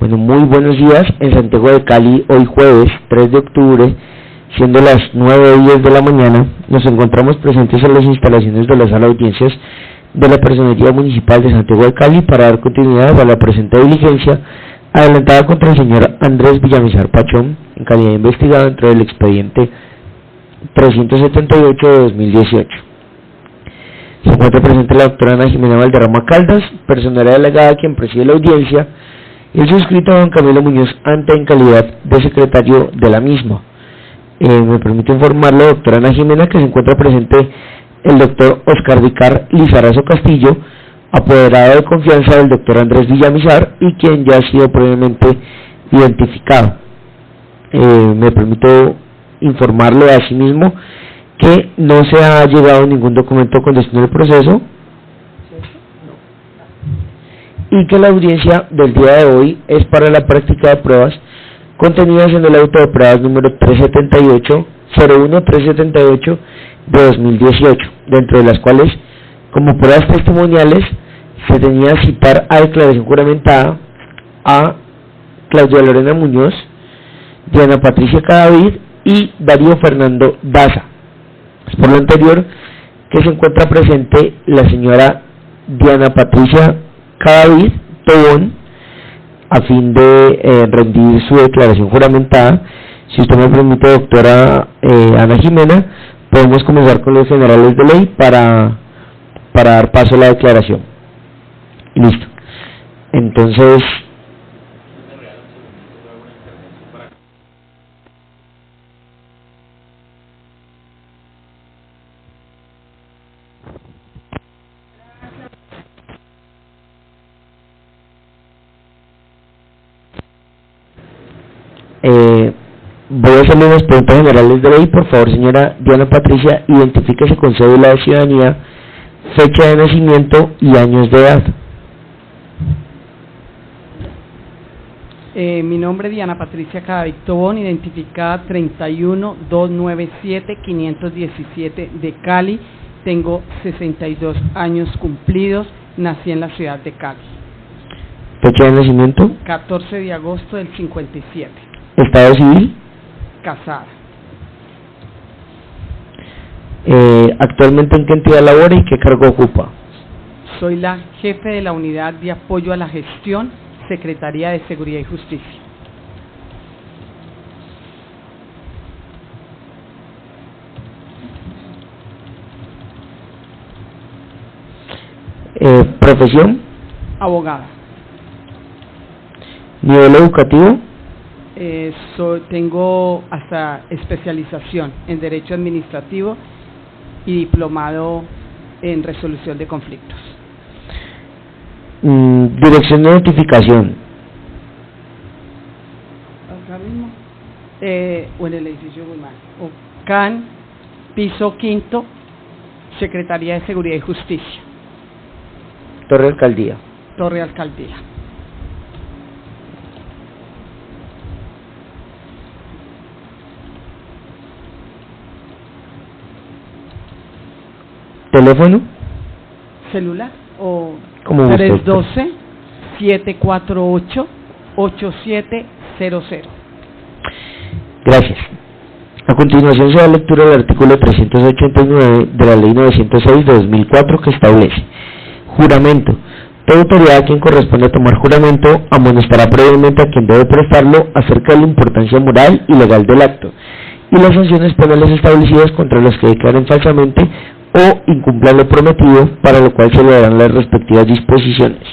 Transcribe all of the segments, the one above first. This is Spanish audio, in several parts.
Bueno, muy buenos días. En Santiago de Cali, hoy jueves 3 de octubre, siendo las 9:10 de la mañana, nos encontramos presentes en las instalaciones de la sala de audiencias de la Personería Municipal de Santiago de Cali para dar continuidad a la presente diligencia adelantada contra el señor Andrés Villamizar Pachón, en calidad de investigado dentro del expediente 378 de 2018. Se encuentra presente la doctora Ana Jimena Valderrama Caldas, personera delegada quien preside la audiencia, y el suscrito don Camilo Muñoz Ante en calidad de secretario de la misma. Me permite informarle, doctora Ana Jimena, que se encuentra presente el doctor Oscar Vicar Lizarazo Castillo, apoderado de confianza del doctor Andrés Villamizar y quien ya ha sido previamente identificado. Me permito informarle asimismo que no se ha llegado ningún documento con destino del proceso y que la audiencia del día de hoy es para la práctica de pruebas contenidas en el auto de pruebas número 378 de 2018, dentro de las cuales, como pruebas testimoniales, se tenía a citar a declaración juramentada a Claudia Lorena Muñoz, Diana Patricia Cadavid y Darío Fernando Daza. Por lo anterior, que se encuentra presente la señora Diana Patricia Cadavid Tobón, a fin de rendir su declaración juramentada. Si usted me permite, doctora Ana Jimena, podemos comenzar con los generales de ley para dar paso a la declaración. Listo. Entonces, voy a hacerle unas preguntas generales de ley. Por favor, señora Diana Patricia, identifíquese con cédula de ciudadanía, fecha de nacimiento y años de edad. Mi nombre es Diana Patricia Cadavid Tobón, identificada 31297-517 de Cali. Tengo 62 años cumplidos, nací en la ciudad de Cali. Fecha de nacimiento. 14 de agosto del 57. Estado civil. Casada. Actualmente, ¿en qué entidad labora y qué cargo ocupa? Soy la jefe de la Unidad de Apoyo a la Gestión, Secretaría de Seguridad y Justicia. Profesión. Abogada. Nivel educativo. Tengo hasta especialización en Derecho Administrativo y diplomado en Resolución de Conflictos. Dirección de notificación. Acá mismo. O en el edificio Guzmán. O CAN, piso quinto, Secretaría de Seguridad y Justicia. Torre Alcaldía. Torre Alcaldía. ¿Teléfono? ¿Celular? O 312-748-8700. Gracias. A continuación se da lectura del artículo 389 de la Ley 906 de 2004, que establece: juramento. Toda autoridad a quien corresponde tomar juramento amonestará previamente a quien debe prestarlo acerca de la importancia moral y legal del acto y las sanciones penales establecidas contra los que declaren falsamente o incumplan lo prometido, para lo cual se le darán las respectivas disposiciones.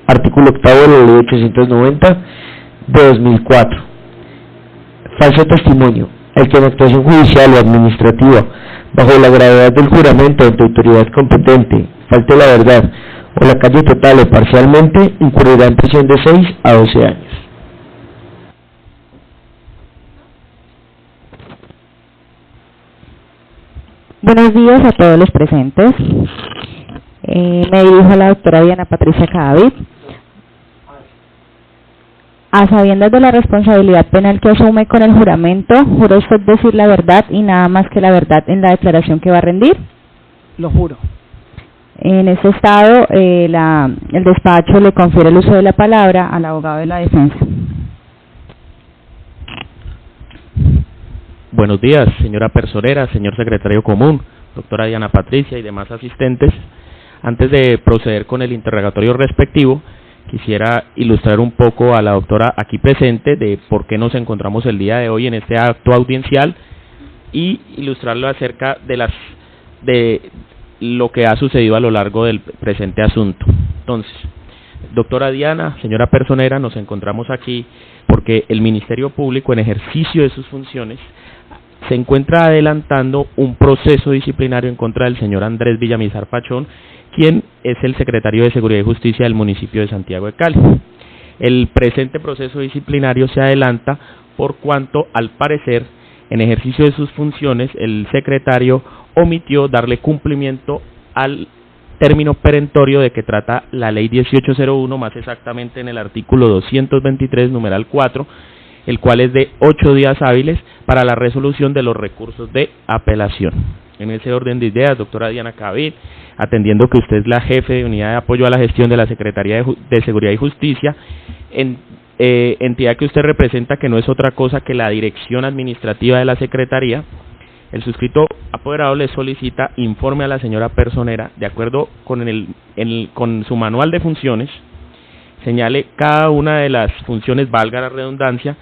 Artículo 8 de la Ley 890 de 2004. Falso testimonio. El que en actuación judicial o administrativa, bajo la gravedad del juramento ante autoridad competente, falte la verdad o la calle total o parcialmente, incurrirá en prisión de 6 a 12 años. Buenos días a todos los presentes. Me dirijo a la doctora Diana Patricia Cadavid. A sabiendas de la responsabilidad penal que asume con el juramento, ¿jura usted decir la verdad y nada más que la verdad en la declaración que va a rendir? Lo juro. En este estado, el despacho le confiere el uso de la palabra al abogado de la defensa. Buenos días, señora personera, señor secretario común, doctora Diana Patricia y demás asistentes. Antes de proceder con el interrogatorio respectivo, quisiera ilustrar un poco a la doctora aquí presente de por qué nos encontramos el día de hoy en este acto audiencial y ilustrarlo acerca de lo que ha sucedido a lo largo del presente asunto. Entonces, doctora Diana, señora personera, nos encontramos aquí porque el Ministerio Público, en ejercicio de sus funciones, se encuentra adelantando un proceso disciplinario en contra del señor Andrés Villamizar Pachón, quien es el secretario de Seguridad y Justicia del municipio de Santiago de Cali. El presente proceso disciplinario se adelanta por cuanto, al parecer, en ejercicio de sus funciones, el secretario omitió darle cumplimiento al término perentorio de que trata la Ley 1801, más exactamente en el artículo 223, numeral 4, el cual es de 8 días hábiles para la resolución de los recursos de apelación. En ese orden de ideas, doctora Diana Cabil, atendiendo que usted es la jefe de unidad de apoyo a la gestión de la Secretaría de Seguridad y Justicia, entidad que usted representa, que no es otra cosa que la dirección administrativa de la Secretaría, el suscrito apoderado le solicita informe a la señora personera, de acuerdo con su manual de funciones, señale cada una de las funciones, valga la redundancia,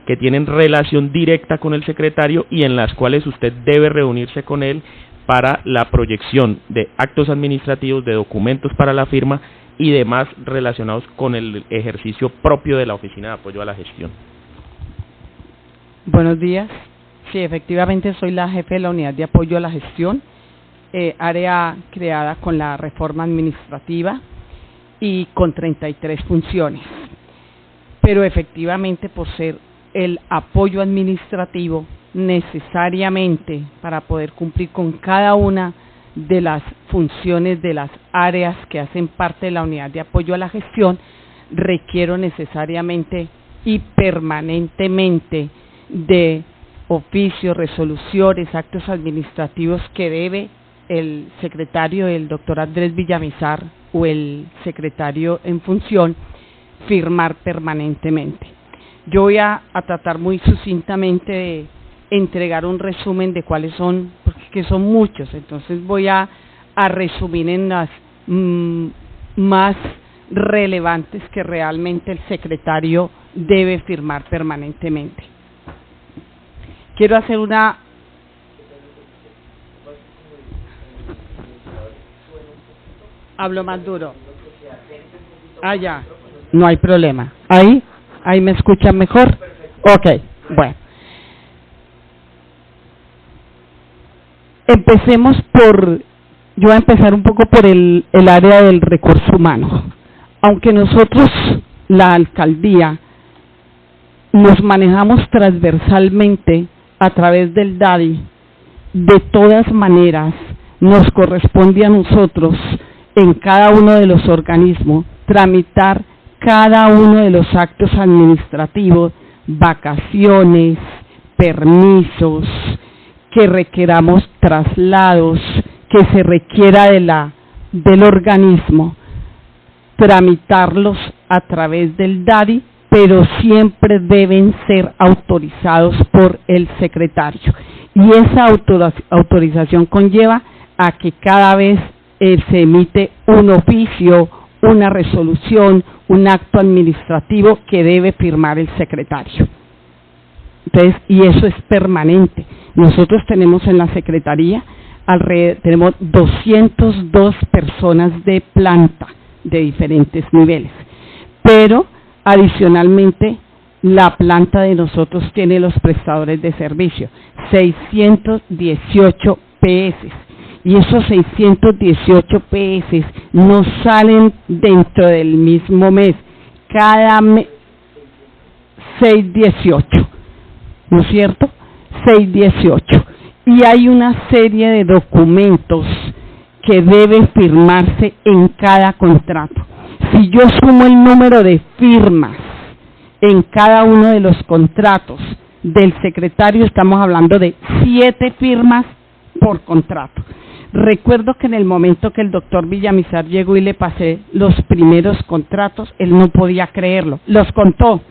que tienen relación directa con el secretario y en las cuales usted debe reunirse con él para la proyección de actos administrativos, de documentos para la firma y demás relacionados con el ejercicio propio de la Oficina de Apoyo a la Gestión. Buenos días. Sí, efectivamente soy la jefe de la Unidad de Apoyo a la Gestión, área creada con la reforma administrativa y con 33 funciones. Pero efectivamente, por ser el apoyo administrativo, necesariamente para poder cumplir con cada una de las funciones de las áreas que hacen parte de la Unidad de Apoyo a la Gestión, requiero necesariamente y permanentemente de oficios, resoluciones, actos administrativos que debe el secretario, el doctor Andrés Villamizar, o el secretario en función, firmar permanentemente. Yo voy a tratar muy sucintamente de entregar un resumen de cuáles son, porque son muchos, entonces voy a resumir en las más relevantes que realmente el secretario debe firmar permanentemente. Quiero hacer una... Hablo más duro. Ah, ya. No hay problema. ¿Ahí me escuchan mejor? Ok, bueno. Empecemos yo voy a empezar un poco por el área del recurso humano. Aunque nosotros, la alcaldía, nos manejamos transversalmente a través del DADI, de todas maneras nos corresponde a nosotros, en cada uno de los organismos, tramitar cada uno de los actos administrativos, vacaciones, permisos, que requeramos traslados, que se requiera del organismo, tramitarlos a través del DADI, pero siempre deben ser autorizados por el secretario. Y esa autorización conlleva a que cada vez se emite un oficio, una resolución, un acto administrativo que debe firmar el secretario. Entonces, y eso es permanente. Nosotros tenemos en la Secretaría, tenemos 202 personas de planta de diferentes niveles, pero adicionalmente la planta de nosotros tiene los prestadores de servicio, 618 PS, y esos 618 PS no salen dentro del mismo mes, cada mes 618, ¿no es cierto? 618, y hay una serie de documentos que debe firmarse en cada contrato. Si yo sumo el número de firmas en cada uno de los contratos del secretario, estamos hablando de 7 firmas por contrato. Recuerdo que en el momento que el doctor Villamizar llegó y le pasé los primeros contratos, él no podía creerlo, los contó,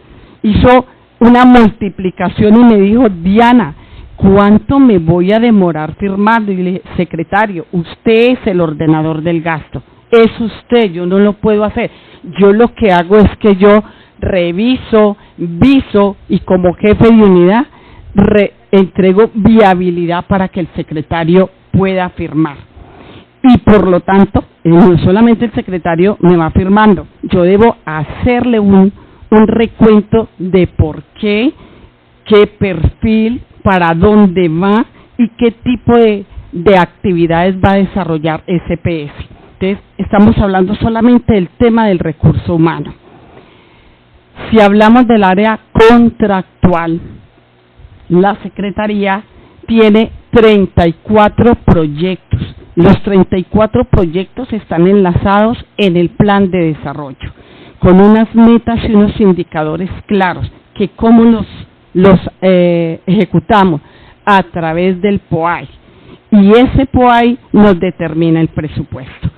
hizo una multiplicación y me dijo, Diana, ¿cuánto me voy a demorar firmando? Y le dije, secretario, usted es el ordenador del gasto, es usted, yo no lo puedo hacer. Yo lo que hago es que yo reviso, viso y como jefe de unidad entrego viabilidad para que el secretario pueda firmar. Y por lo tanto, no solamente el secretario me va firmando, yo debo hacerle un recuento de por qué, qué perfil, para dónde va y qué tipo de actividades va a desarrollar SPS. Entonces, estamos hablando solamente del tema del recurso humano. Si hablamos del área contractual, la Secretaría tiene 34 proyectos. Los 34 proyectos están enlazados en el plan de desarrollo, con unas metas y unos indicadores claros, que cómo los ejecutamos a través del POAI. Y ese POAI nos determina el presupuesto.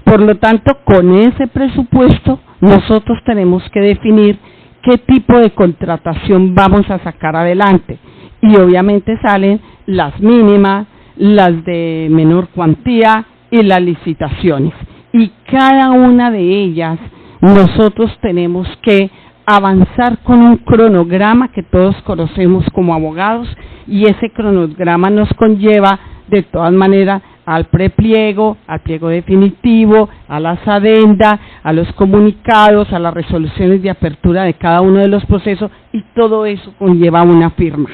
Por lo tanto, con ese presupuesto, nosotros tenemos que definir qué tipo de contratación vamos a sacar adelante. Y obviamente salen las mínimas, las de menor cuantía y las licitaciones. Y cada una de ellas nosotros tenemos que avanzar con un cronograma que todos conocemos como abogados, y ese cronograma nos conlleva de todas maneras al prepliego, al pliego definitivo, a las adendas, a los comunicados, a las resoluciones de apertura de cada uno de los procesos, y todo eso conlleva una firma.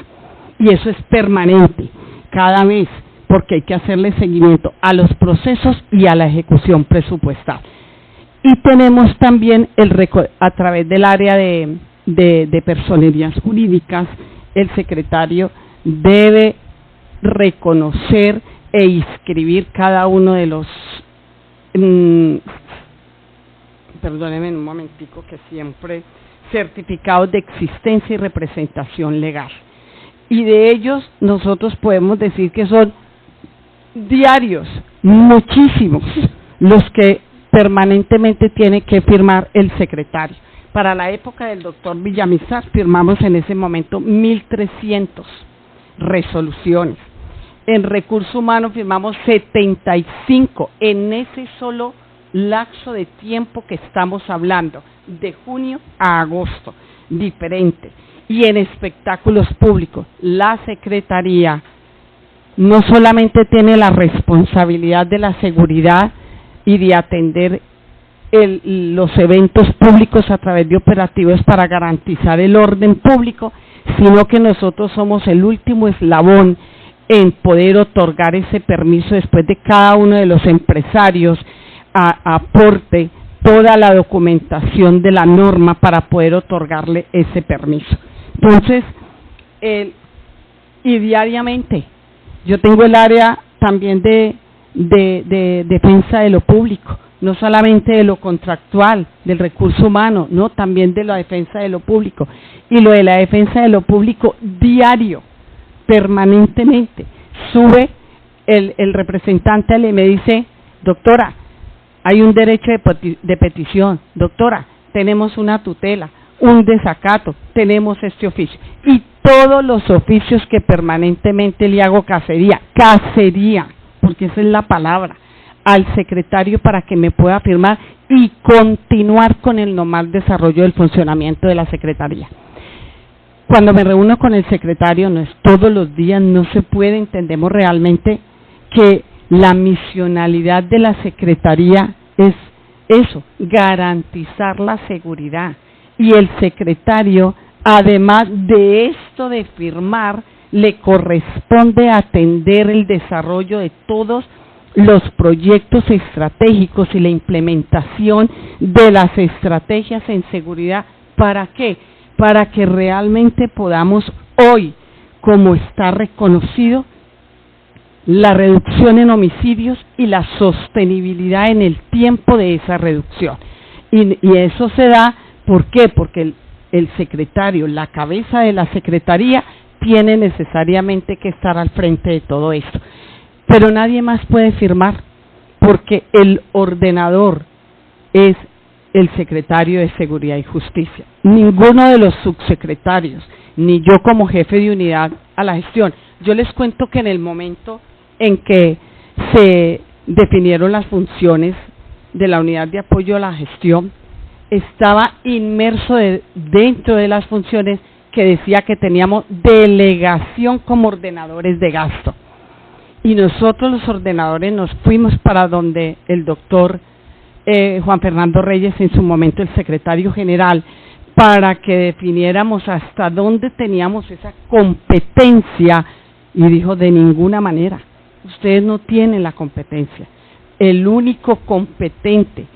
Y eso es permanente, cada vez, porque hay que hacerle seguimiento a los procesos y a la ejecución presupuestal. Y tenemos también a través del área de personerías jurídicas, el secretario debe reconocer e inscribir cada uno de los, perdónenme un momentico que siempre, certificados de existencia y representación legal. Y de ellos nosotros podemos decir que son diarios, muchísimos, los que permanentemente tiene que firmar el secretario. Para la época del doctor Villamizar firmamos en ese momento 1.300 resoluciones. En recursos humanos firmamos 75 en ese solo lapso de tiempo que estamos hablando, de junio a agosto, diferente. Y en espectáculos públicos, la Secretaría no solamente tiene la responsabilidad de la seguridad y de atender los eventos públicos a través de operativos para garantizar el orden público, sino que nosotros somos el último eslabón en poder otorgar ese permiso después de cada uno de los empresarios aporte toda la documentación de la norma para poder otorgarle ese permiso. Entonces, y diariamente, yo tengo el área también de defensa de lo público, no solamente de lo contractual, del recurso humano, no, también de la defensa de lo público. Y lo de la defensa de lo público diario, permanentemente, sube el representante y me dice, doctora, hay un derecho de petición, doctora, tenemos una tutela, un desacato, tenemos este oficio. Y todos los oficios que permanentemente le hago cacería, porque esa es la palabra, al secretario para que me pueda firmar y continuar con el normal desarrollo del funcionamiento de la Secretaría. Cuando me reúno con el secretario, no es todos los días, no se puede, entendemos realmente que la misionalidad de la Secretaría es eso, garantizar la seguridad. Y el secretario, además de esto de firmar, le corresponde atender el desarrollo de todos los proyectos estratégicos y la implementación de las estrategias en seguridad. ¿Para qué? Para que realmente podamos hoy, como está reconocido, la reducción en homicidios y la sostenibilidad en el tiempo de esa reducción. Y eso se da, ¿por qué? Porque el secretario, la cabeza de la Secretaría, tiene necesariamente que estar al frente de todo esto. pero nadie más puede firmar, porque el ordenador es el secretario de Seguridad y Justicia. Ninguno de los subsecretarios, ni yo como jefe de unidad a la gestión. Yo les cuento que en el momento en que se definieron las funciones de la unidad de apoyo a la gestión, estaba inmerso dentro de las funciones que decía que teníamos delegación como ordenadores de gasto. Y nosotros los ordenadores nos fuimos para donde el doctor Juan Fernando Reyes, en su momento el secretario general, para que definiéramos hasta dónde teníamos esa competencia, y dijo: de ninguna manera, ustedes no tienen la competencia. El único competente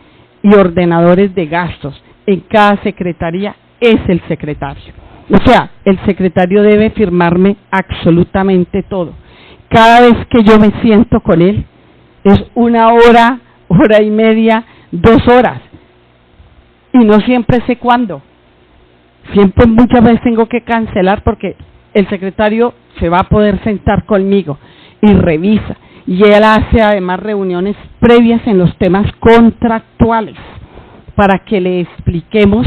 y ordenadores de gastos en cada secretaría es el secretario. O sea, el secretario debe firmarme absolutamente todo. Cada vez que yo me siento con él, es 1 hora, 1 hora y media, 2 horas. Y no siempre sé cuándo. Siempre, muchas veces tengo que cancelar porque el secretario se va a poder sentar conmigo y revisa. Y él hace además reuniones previas en los temas contractuales para que le expliquemos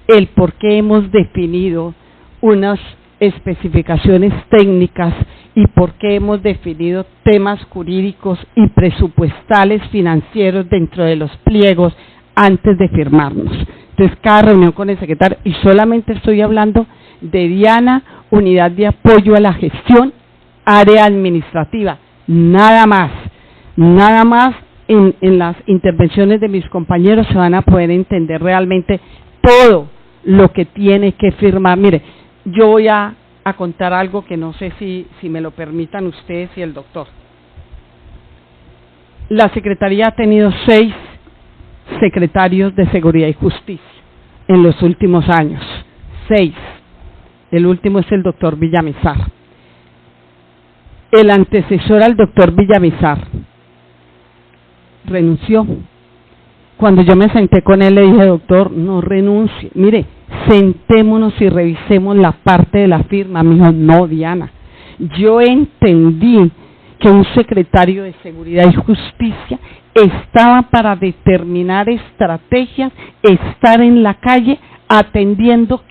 el por qué hemos definido unas especificaciones técnicas y por qué hemos definido temas jurídicos y presupuestales financieros dentro de los pliegos antes de firmarnos. Entonces, cada reunión con el secretario, y solamente estoy hablando de Diana, unidad de apoyo a la gestión, área administrativa, nada más. Nada más. En las intervenciones de mis compañeros se van a poder entender realmente todo lo que tiene que firmar. Mire, yo voy a contar algo que no sé si me lo permitan ustedes y el doctor. La Secretaría ha tenido 6 secretarios de Seguridad y Justicia en los últimos años. 6. El último es el doctor Villamizar. El antecesor al doctor Villamizar renunció. Cuando yo me senté con él, le dije: doctor, no renuncie, mire, sentémonos y revisemos la parte de la firma. Me dijo: no, Diana, yo entendí que un secretario de Seguridad y Justicia estaba para determinar estrategias, estar en la calle atendiendo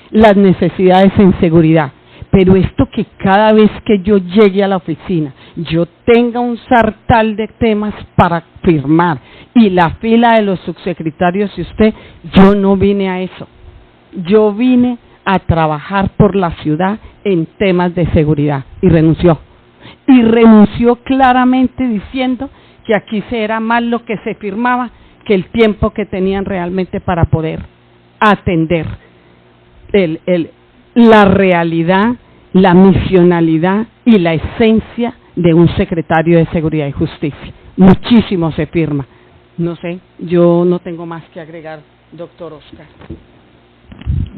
las necesidades en seguridad. Pero esto que cada vez que yo llegue a la oficina, yo tenga un sartal de temas para firmar y la fila de los subsecretarios y usted, yo no vine a eso. Yo vine a trabajar por la ciudad en temas de seguridad, y renunció. Y renunció claramente diciendo que aquí se era más lo que se firmaba que el tiempo que tenían realmente para poder atender la realidad, la misionalidad y la esencia de un secretario de Seguridad y Justicia. Muchísimo se firma. No sé, yo no tengo más que agregar, doctor Oscar.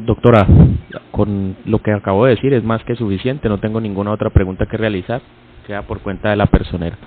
Doctora, con lo que acabo de decir es más que suficiente, no tengo ninguna otra pregunta que realizar, queda por cuenta de la personera.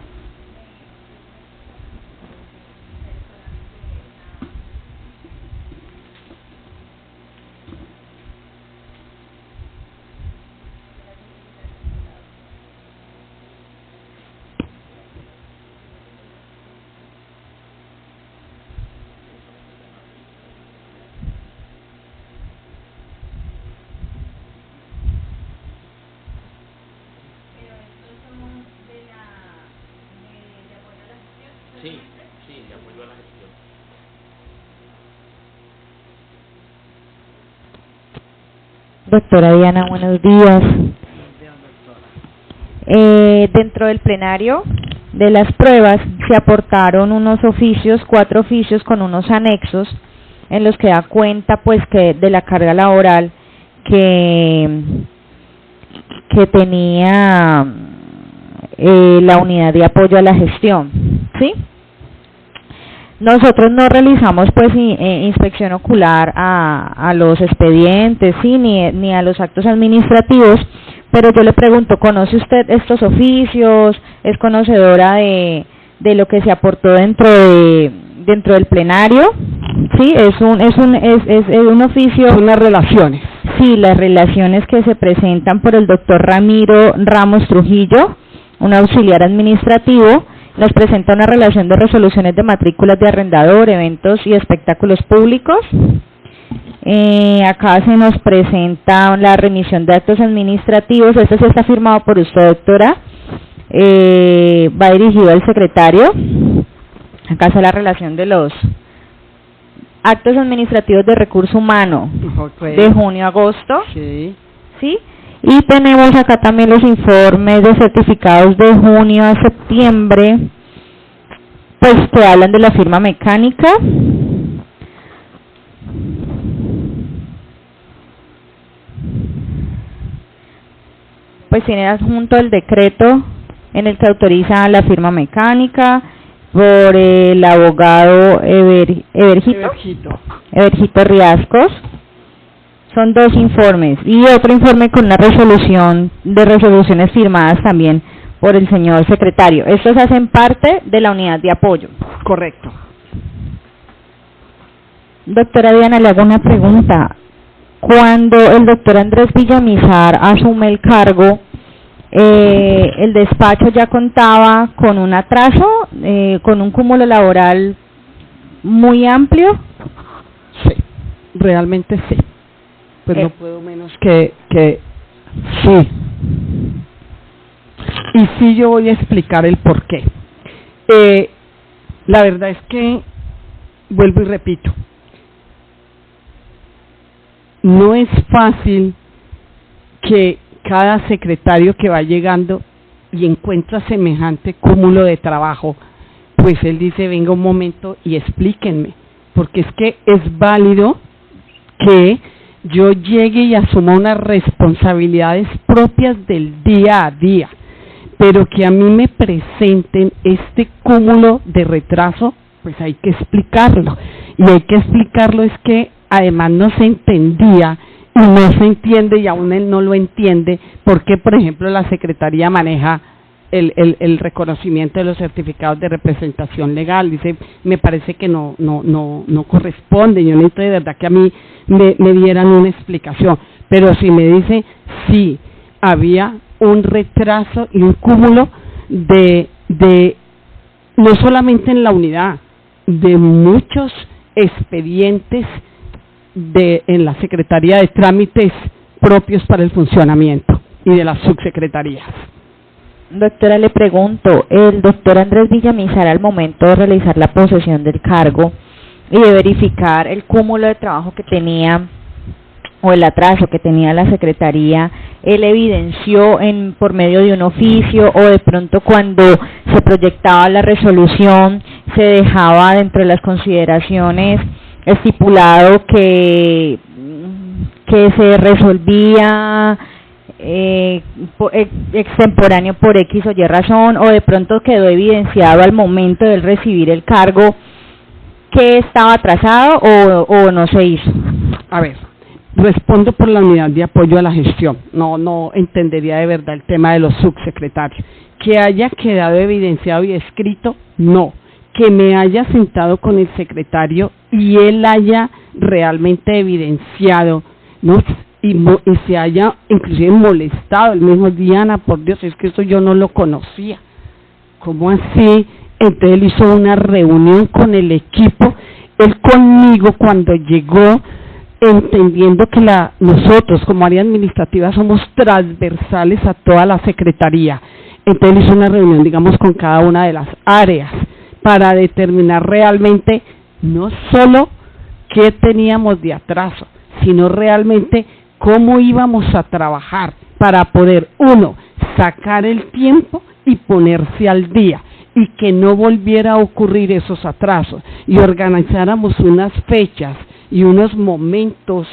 Sí, de apoyo a la gestión. Doctora Diana, buenos días. Dentro del plenario de las pruebas se aportaron unos oficios, 4 oficios con unos anexos en los que da cuenta pues que de la carga laboral que tenía la unidad de apoyo a la gestión, ¿sí? Nosotros no realizamos pues inspección ocular a los expedientes, sí, ni a los actos administrativos, pero yo le pregunto, ¿conoce usted estos oficios? ¿Es conocedora de lo que se aportó dentro del plenario? Sí, es un oficio. Son las relaciones. Sí, las relaciones que se presentan por el doctor Ramiro Ramos Trujillo, un auxiliar administrativo, nos presenta una relación de resoluciones de matrículas de arrendador, eventos y espectáculos públicos. Acá se nos presenta la remisión de actos administrativos. Este sí está firmado por usted, doctora. Va dirigido al secretario. Acá está la relación de los actos administrativos de recurso humano de junio a agosto. Sí. ¿Sí? Y tenemos acá también los informes de certificados de junio a septiembre, pues que hablan de la firma mecánica. Pues tiene adjunto el decreto en el que autoriza la firma mecánica por el abogado Evergito Riascos. Son 2 informes y otro informe con una resolución de resoluciones firmadas también por el señor secretario. Estos hacen parte de la unidad de apoyo. Correcto. Doctora Diana, le hago una pregunta. Cuando el doctor Andrés Villamizar asume el cargo, ¿el despacho ya contaba con un atraso, con un cúmulo laboral muy amplio? Sí, realmente sí. Pues no puedo menos que sí. Y sí, yo voy a explicar el por qué. La verdad es que, vuelvo y repito, no es fácil que cada secretario que va llegando y encuentra semejante cúmulo de trabajo, pues él dice, venga un momento y explíquenme, porque es que es válido que yo llegue y asuma unas responsabilidades propias del día a día, pero que a mí me presenten este cúmulo de retraso, pues hay que explicarlo, y hay que explicarlo es que además no se entendía y no se entiende y aún él no lo entiende, porque por ejemplo la Secretaría maneja el reconocimiento de los certificados de representación legal. Dice, me parece que no corresponde, yo necesito de verdad que a mí me dieran una explicación, pero si me dice, sí, había un retraso y un cúmulo de no solamente en la unidad, de muchos expedientes en la Secretaría de Trámites propios para el funcionamiento y de las subsecretarías. Doctora, le pregunto, el doctor Andrés Villamizar al momento de realizar la posesión del cargo y de verificar el cúmulo de trabajo que tenía o el atraso que tenía la Secretaría, él evidenció por medio de un oficio o de pronto cuando se proyectaba la resolución se dejaba dentro de las consideraciones estipulado que se resolvía extemporáneo por X o Y razón, o de pronto quedó evidenciado al momento de recibir el cargo que estaba atrasado o no se hizo? A ver, respondo por la unidad de apoyo a la gestión. No entendería de verdad el tema de los subsecretarios. Que haya quedado evidenciado y escrito, no. Que me haya sentado con el secretario y él haya realmente evidenciado, ¿no? Y se haya inclusive molestado el mismo, Diana, por Dios, es que eso yo no lo conocía. ¿Cómo así? Entonces él hizo una reunión con el equipo, él conmigo cuando llegó, entendiendo que nosotros como área administrativa somos transversales a toda la secretaría. Entonces él hizo una reunión, digamos, con cada una de las áreas para determinar realmente no solo qué teníamos de atraso, sino realmente cómo íbamos a trabajar para poder, sacar el tiempo y ponerse al día y que no volviera a ocurrir esos atrasos y organizáramos unas fechas y unos momentos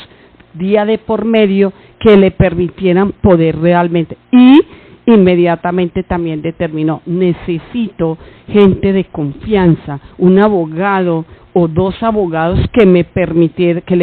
día de por medio que le permitieran poder realmente. Y inmediatamente también determinó, necesito gente de confianza, un abogado o 2 abogados que le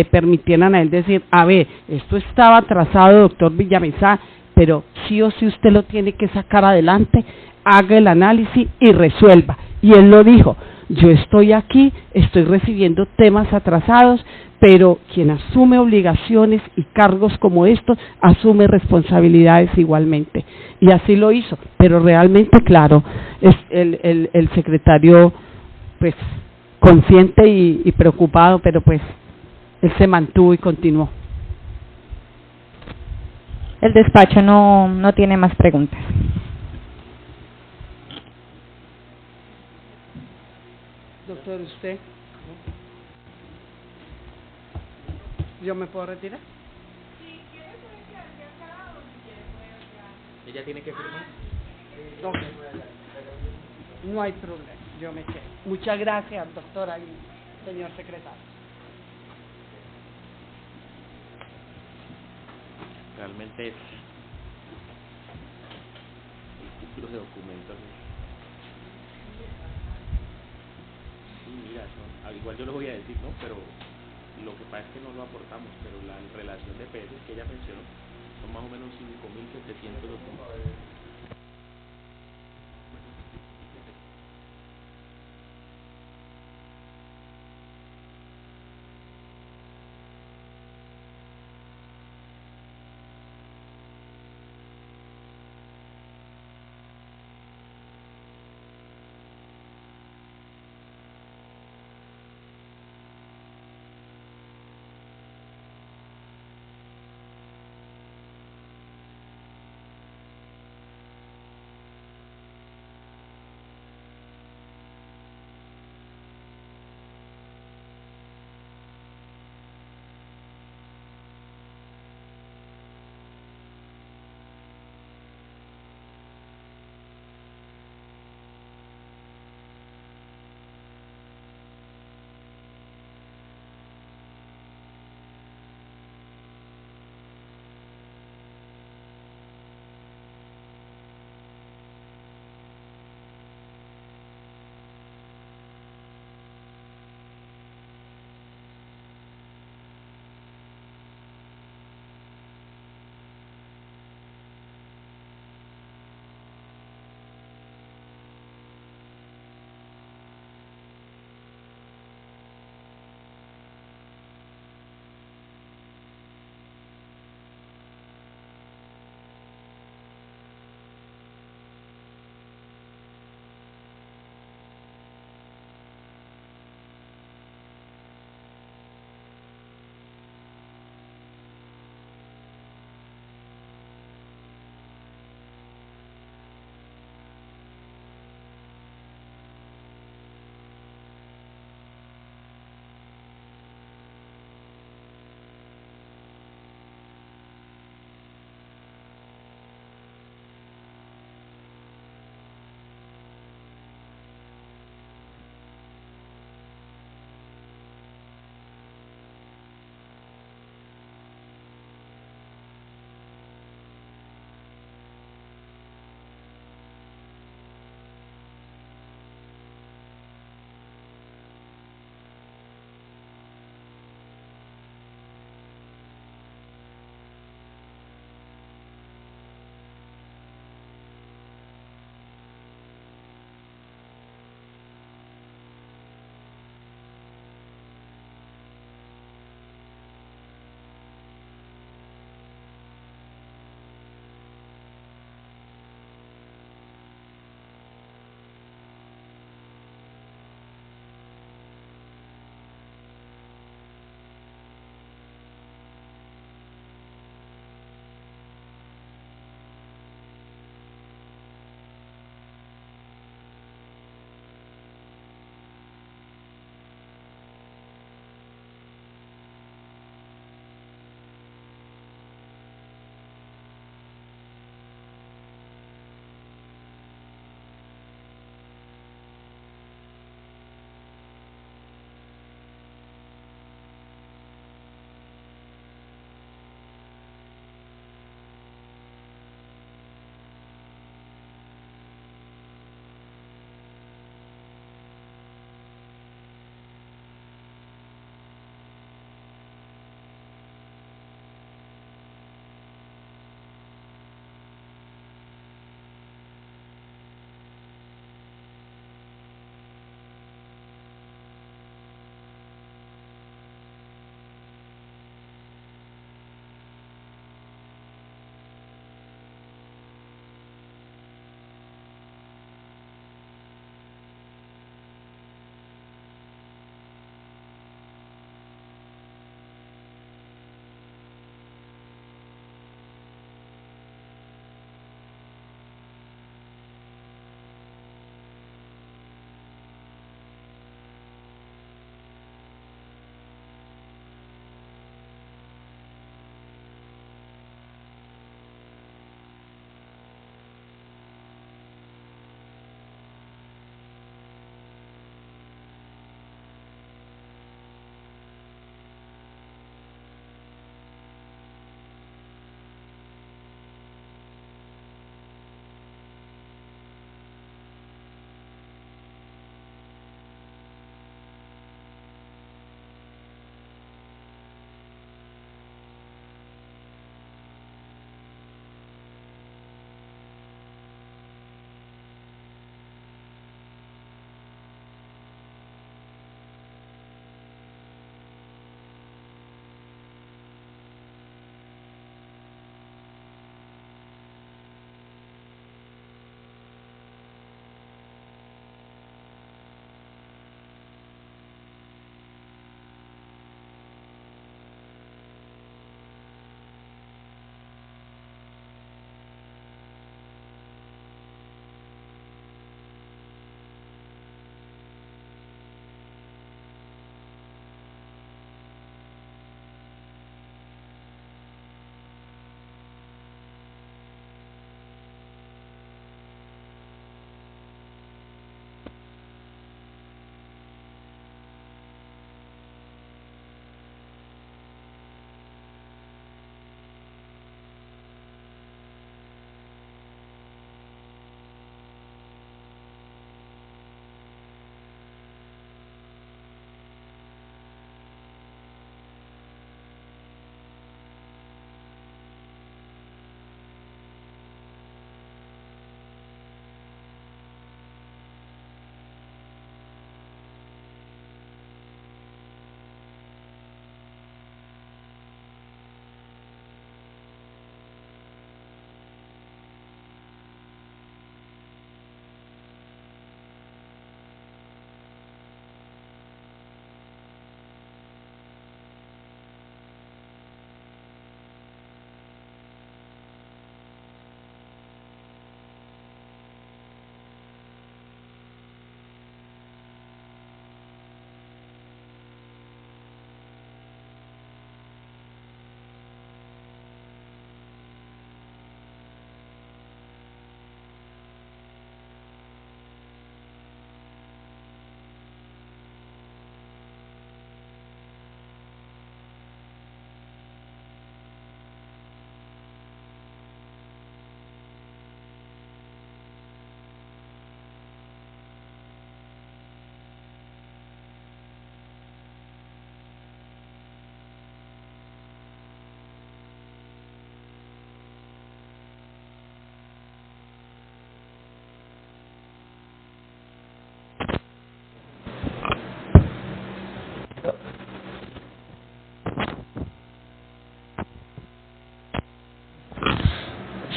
permitieran a él decir, a ver, esto estaba atrasado, doctor Villamizar, pero sí o sí usted lo tiene que sacar adelante, haga el análisis y resuelva. Y él lo dijo, yo estoy aquí, estoy recibiendo temas atrasados, pero quien asume obligaciones y cargos como estos, asume responsabilidades igualmente. Y así lo hizo, pero realmente, claro, es el secretario, pues, consciente y preocupado, pero pues, él se mantuvo y continuó. El despacho no tiene más preguntas. Doctor, ¿usted? ¿Yo me puedo retirar? ¿Ella tiene que firmar? Ok. No hay problema, yo me quedo. Muchas gracias, doctora y señor secretario. Realmente es el cúmulo de documentos. Sí, mira, igual yo lo voy a decir, ¿no? Pero lo que pasa es que no lo aportamos, pero la relación de pesos que ella mencionó son más o menos 5.700 documentos.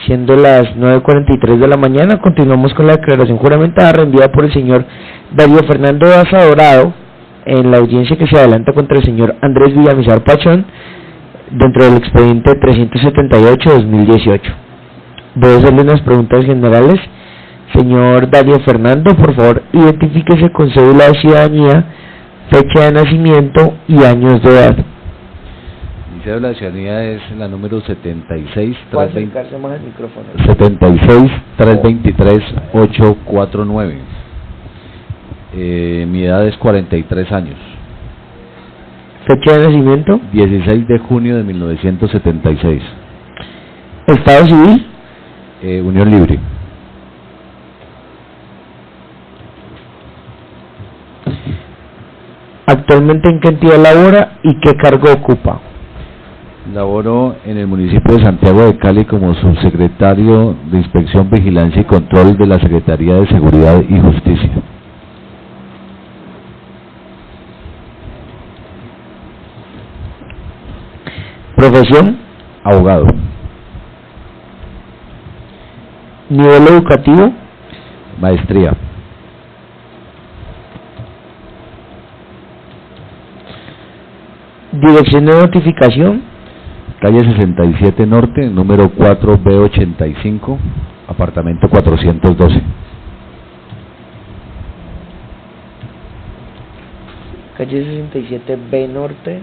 Siendo las 9:43 de la mañana, continuamos con la declaración juramentada rendida por el señor Darío Fernando Daza Dorado en la audiencia que se adelanta contra el señor Andrés Villamizar Pachón dentro del expediente 378-2018. Voy a hacerle unas preguntas generales. Señor Darío Fernando, por favor, identifíquese con cédula de ciudadanía, fecha de nacimiento y años de edad. Mi cédula de ciudadanía es la número 76 ¿Puede acercarse más al micrófono? 849. Mi edad es 43 años. Fecha de nacimiento. 16 de junio de 1976. Estado civil. Unión libre. Actualmente en qué entidad labora y qué cargo ocupa. Laboro en el municipio de Santiago de Cali como subsecretario de Inspección, Vigilancia y Control de la Secretaría de Seguridad y Justicia. Profesión. Abogado. Nivel educativo. Maestría. Dirección de notificación. Calle 67 Norte, número 4B85, apartamento 412. Calle 67B Norte.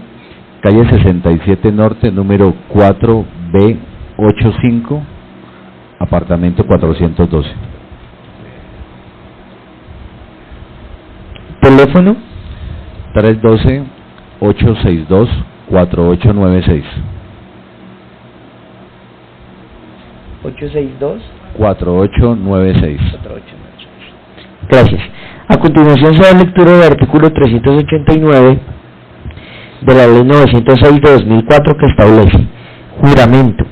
Calle 67 Norte, número 4B85, apartamento 412. Teléfono. 312-862-4896. 862. 4896. Gracias. A continuación se da lectura del artículo 389 de la Ley 906 de 2004 que establece juramento.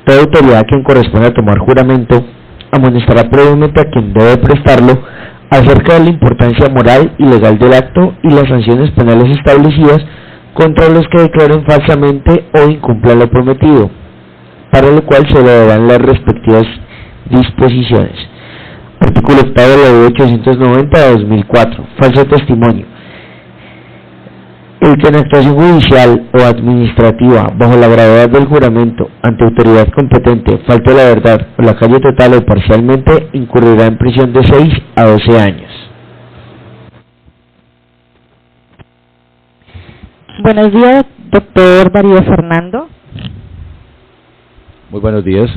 Toda autoridad a quien corresponde a tomar juramento amonestará previamente a quien debe prestarlo acerca de la importancia moral y legal del acto y las sanciones penales establecidas contra los que declaren falsamente o incumplan lo prometido, para lo cual se le darán las respectivas disposiciones. Artículo 8 de la Ley 890 de 2004. Falso testimonio. El que en actuación judicial o administrativa, bajo la gravedad del juramento, ante autoridad competente, falte la verdad o la calle total o parcialmente, incurrirá en prisión de 6 a 12 años. Buenos días, doctor Darío Fernando. Muy buenos días.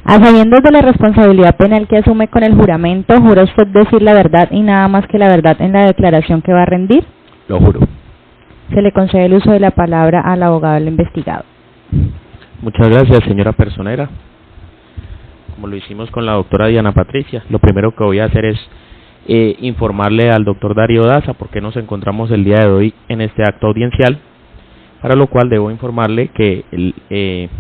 A sabiendas de la responsabilidad penal que asume con el juramento, ¿jura usted decir la verdad y nada más que la verdad en la declaración que va a rendir? Lo juro. Se le concede el uso de la palabra al abogado del investigado. Muchas gracias, señora personera. Como lo hicimos con la doctora Diana Patricia, lo primero que voy a hacer es informarle al doctor Darío Daza por qué nos encontramos el día de hoy en este acto audiencial, para lo cual debo informarle que,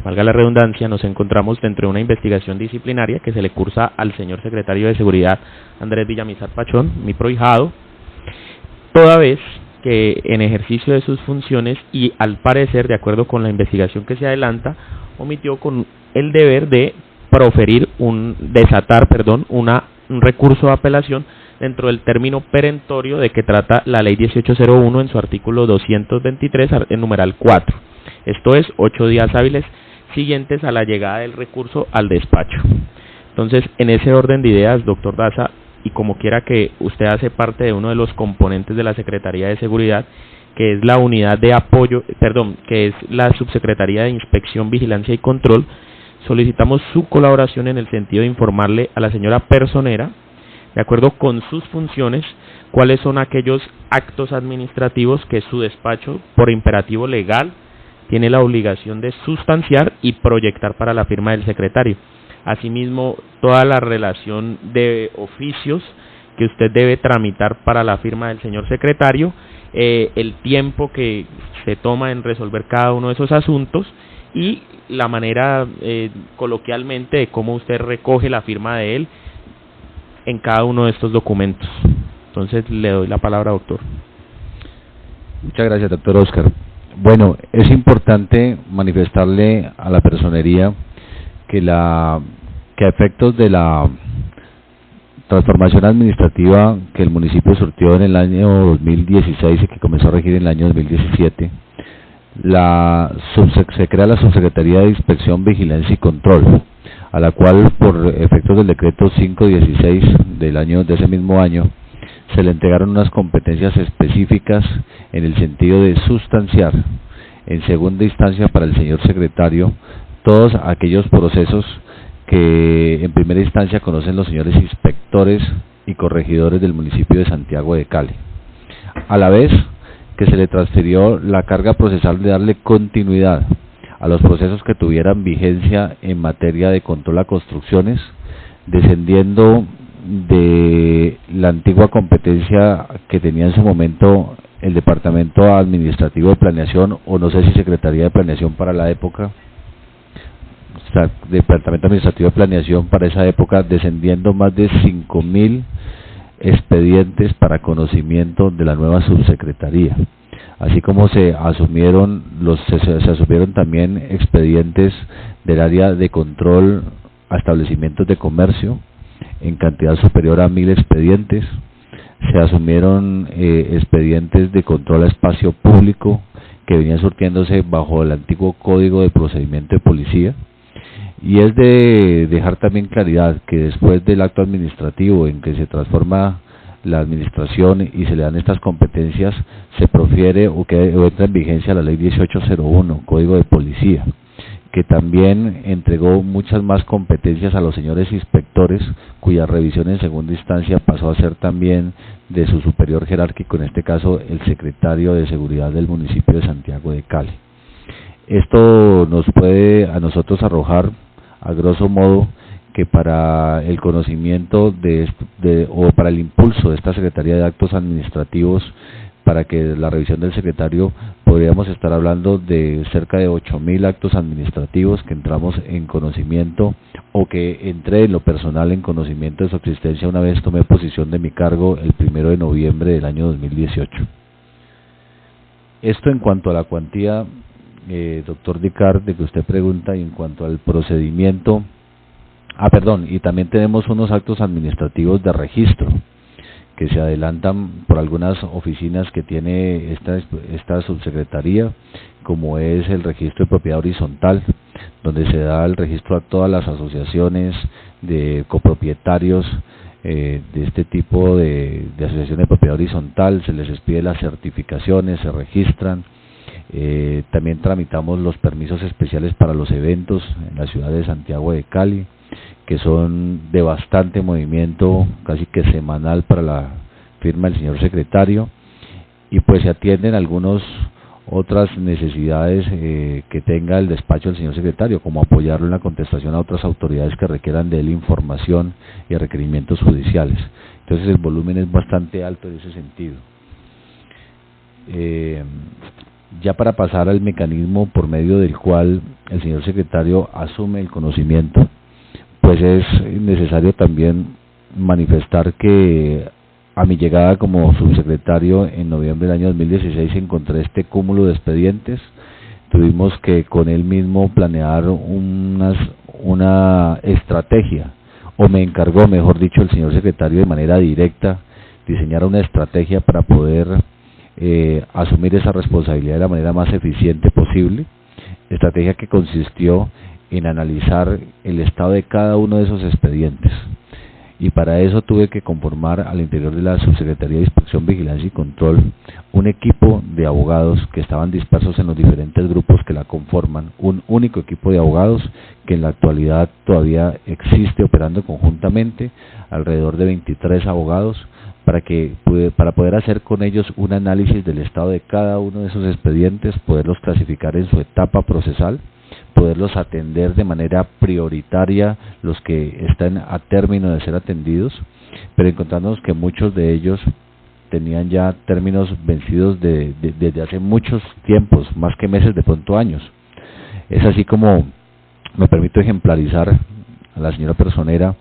valga la redundancia, nos encontramos dentro de una investigación disciplinaria que se le cursa al señor secretario de Seguridad Andrés Villamizar Pachón, mi prohijado, toda vez que en ejercicio de sus funciones y al parecer, de acuerdo con la investigación que se adelanta, omitió con el deber de desatar un recurso de apelación dentro del término perentorio de que trata la Ley 1801 en su artículo 223, en numeral 4. Esto es 8 días hábiles siguientes a la llegada del recurso al despacho. Entonces, en ese orden de ideas, doctor Daza, y como quiera que usted hace parte de uno de los componentes de la Secretaría de Seguridad, que es la unidad de apoyo, que es la Subsecretaría de Inspección, Vigilancia y Control, solicitamos su colaboración en el sentido de informarle a la señora personera, de acuerdo con sus funciones, cuáles son aquellos actos administrativos que su despacho, por imperativo legal, tiene la obligación de sustanciar y proyectar para la firma del secretario. Asimismo, toda la relación de oficios que usted debe tramitar para la firma del señor secretario, el tiempo que se toma en resolver cada uno de esos asuntos y la manera coloquialmente de cómo usted recoge la firma de él en cada uno de estos documentos. Entonces le doy la palabra, doctor. Muchas gracias, doctor Oscar. Bueno, es importante manifestarle a la personería que a efectos de la transformación administrativa que el municipio surtió en el año 2016 y que comenzó a regir en el año 2017, se crea la Subsecretaría de Inspección, Vigilancia y Control, a la cual, por efectos del decreto 516 de ese mismo año, se le entregaron unas competencias específicas en el sentido de sustanciar en segunda instancia para el señor secretario todos aquellos procesos que en primera instancia conocen los señores inspectores y corregidores del municipio de Santiago de Cali, a la vez que se le transfirió la carga procesal de darle continuidad a los procesos que tuvieran vigencia en materia de control a construcciones, descendiendo de la antigua competencia que tenía en su momento el Departamento Administrativo de Planeación, o no sé si Secretaría de Planeación para la época, o sea, Departamento Administrativo de Planeación para esa época, descendiendo más de 5.000 expedientes para conocimiento de la nueva subsecretaría, así como se asumieron también expedientes del área de control a establecimientos de comercio en cantidad superior a 1.000 expedientes. Se asumieron expedientes de control a espacio público que venían surtiéndose bajo el antiguo Código de Procedimiento de Policía. Y es de dejar también claridad que después del acto administrativo en que se transforma la administración y se le dan estas competencias, se profiere o entra en vigencia la Ley 1801, Código de Policía, que también entregó muchas más competencias a los señores inspectores, cuya revisión en segunda instancia pasó a ser también de su superior jerárquico, en este caso el secretario de Seguridad del municipio de Santiago de Cali. Esto nos puede a nosotros arrojar, a grosso modo, que para el conocimiento o para el impulso de esta Secretaría de Actos Administrativos, para que la revisión del secretario, podríamos estar hablando de cerca de 8.000 actos administrativos que entramos en conocimiento, o que entré en lo personal en conocimiento de su existencia una vez tomé posesión de mi cargo el 1 de noviembre del año 2018. Esto en cuanto a la cuantía, doctor Dicard, de que usted pregunta, y en cuanto al procedimiento. Y también tenemos unos actos administrativos de registro que se adelantan por algunas oficinas que tiene esta subsecretaría, como es el registro de propiedad horizontal, donde se da el registro a todas las asociaciones de copropietarios de este tipo de asociación de propiedad horizontal. Se les expide las certificaciones, se registran. También tramitamos los permisos especiales para los eventos en la ciudad de Santiago de Cali, que son de bastante movimiento, casi que semanal para la firma del señor secretario, y pues se atienden algunas otras necesidades que tenga el despacho del señor secretario, como apoyarlo en la contestación a otras autoridades que requieran de él información y requerimientos judiciales. Entonces el volumen es bastante alto en ese sentido. Ya para pasar al mecanismo por medio del cual el señor secretario asume el conocimiento, pues es necesario también manifestar que a mi llegada como subsecretario en noviembre del año 2016 encontré este cúmulo de expedientes. Tuvimos que con él mismo planear una estrategia, o me encargó, mejor dicho, el señor secretario de manera directa, diseñar una estrategia para poder asumir esa responsabilidad de la manera más eficiente posible. Estrategia que consistió en analizar el estado de cada uno de esos expedientes, y para eso tuve que conformar al interior de la Subsecretaría de Inspección, Vigilancia y Control un equipo de abogados que estaban dispersos en los diferentes grupos que la conforman, un único equipo de abogados que en la actualidad todavía existe operando conjuntamente, alrededor de 23 abogados, para poder hacer con ellos un análisis del estado de cada uno de esos expedientes, poderlos clasificar en su etapa procesal, poderlos atender de manera prioritaria los que están a término de ser atendidos, pero encontrándonos que muchos de ellos tenían ya términos vencidos desde hace muchos tiempos, más que meses, de pronto años. Es así como me permito ejemplarizar a la señora personera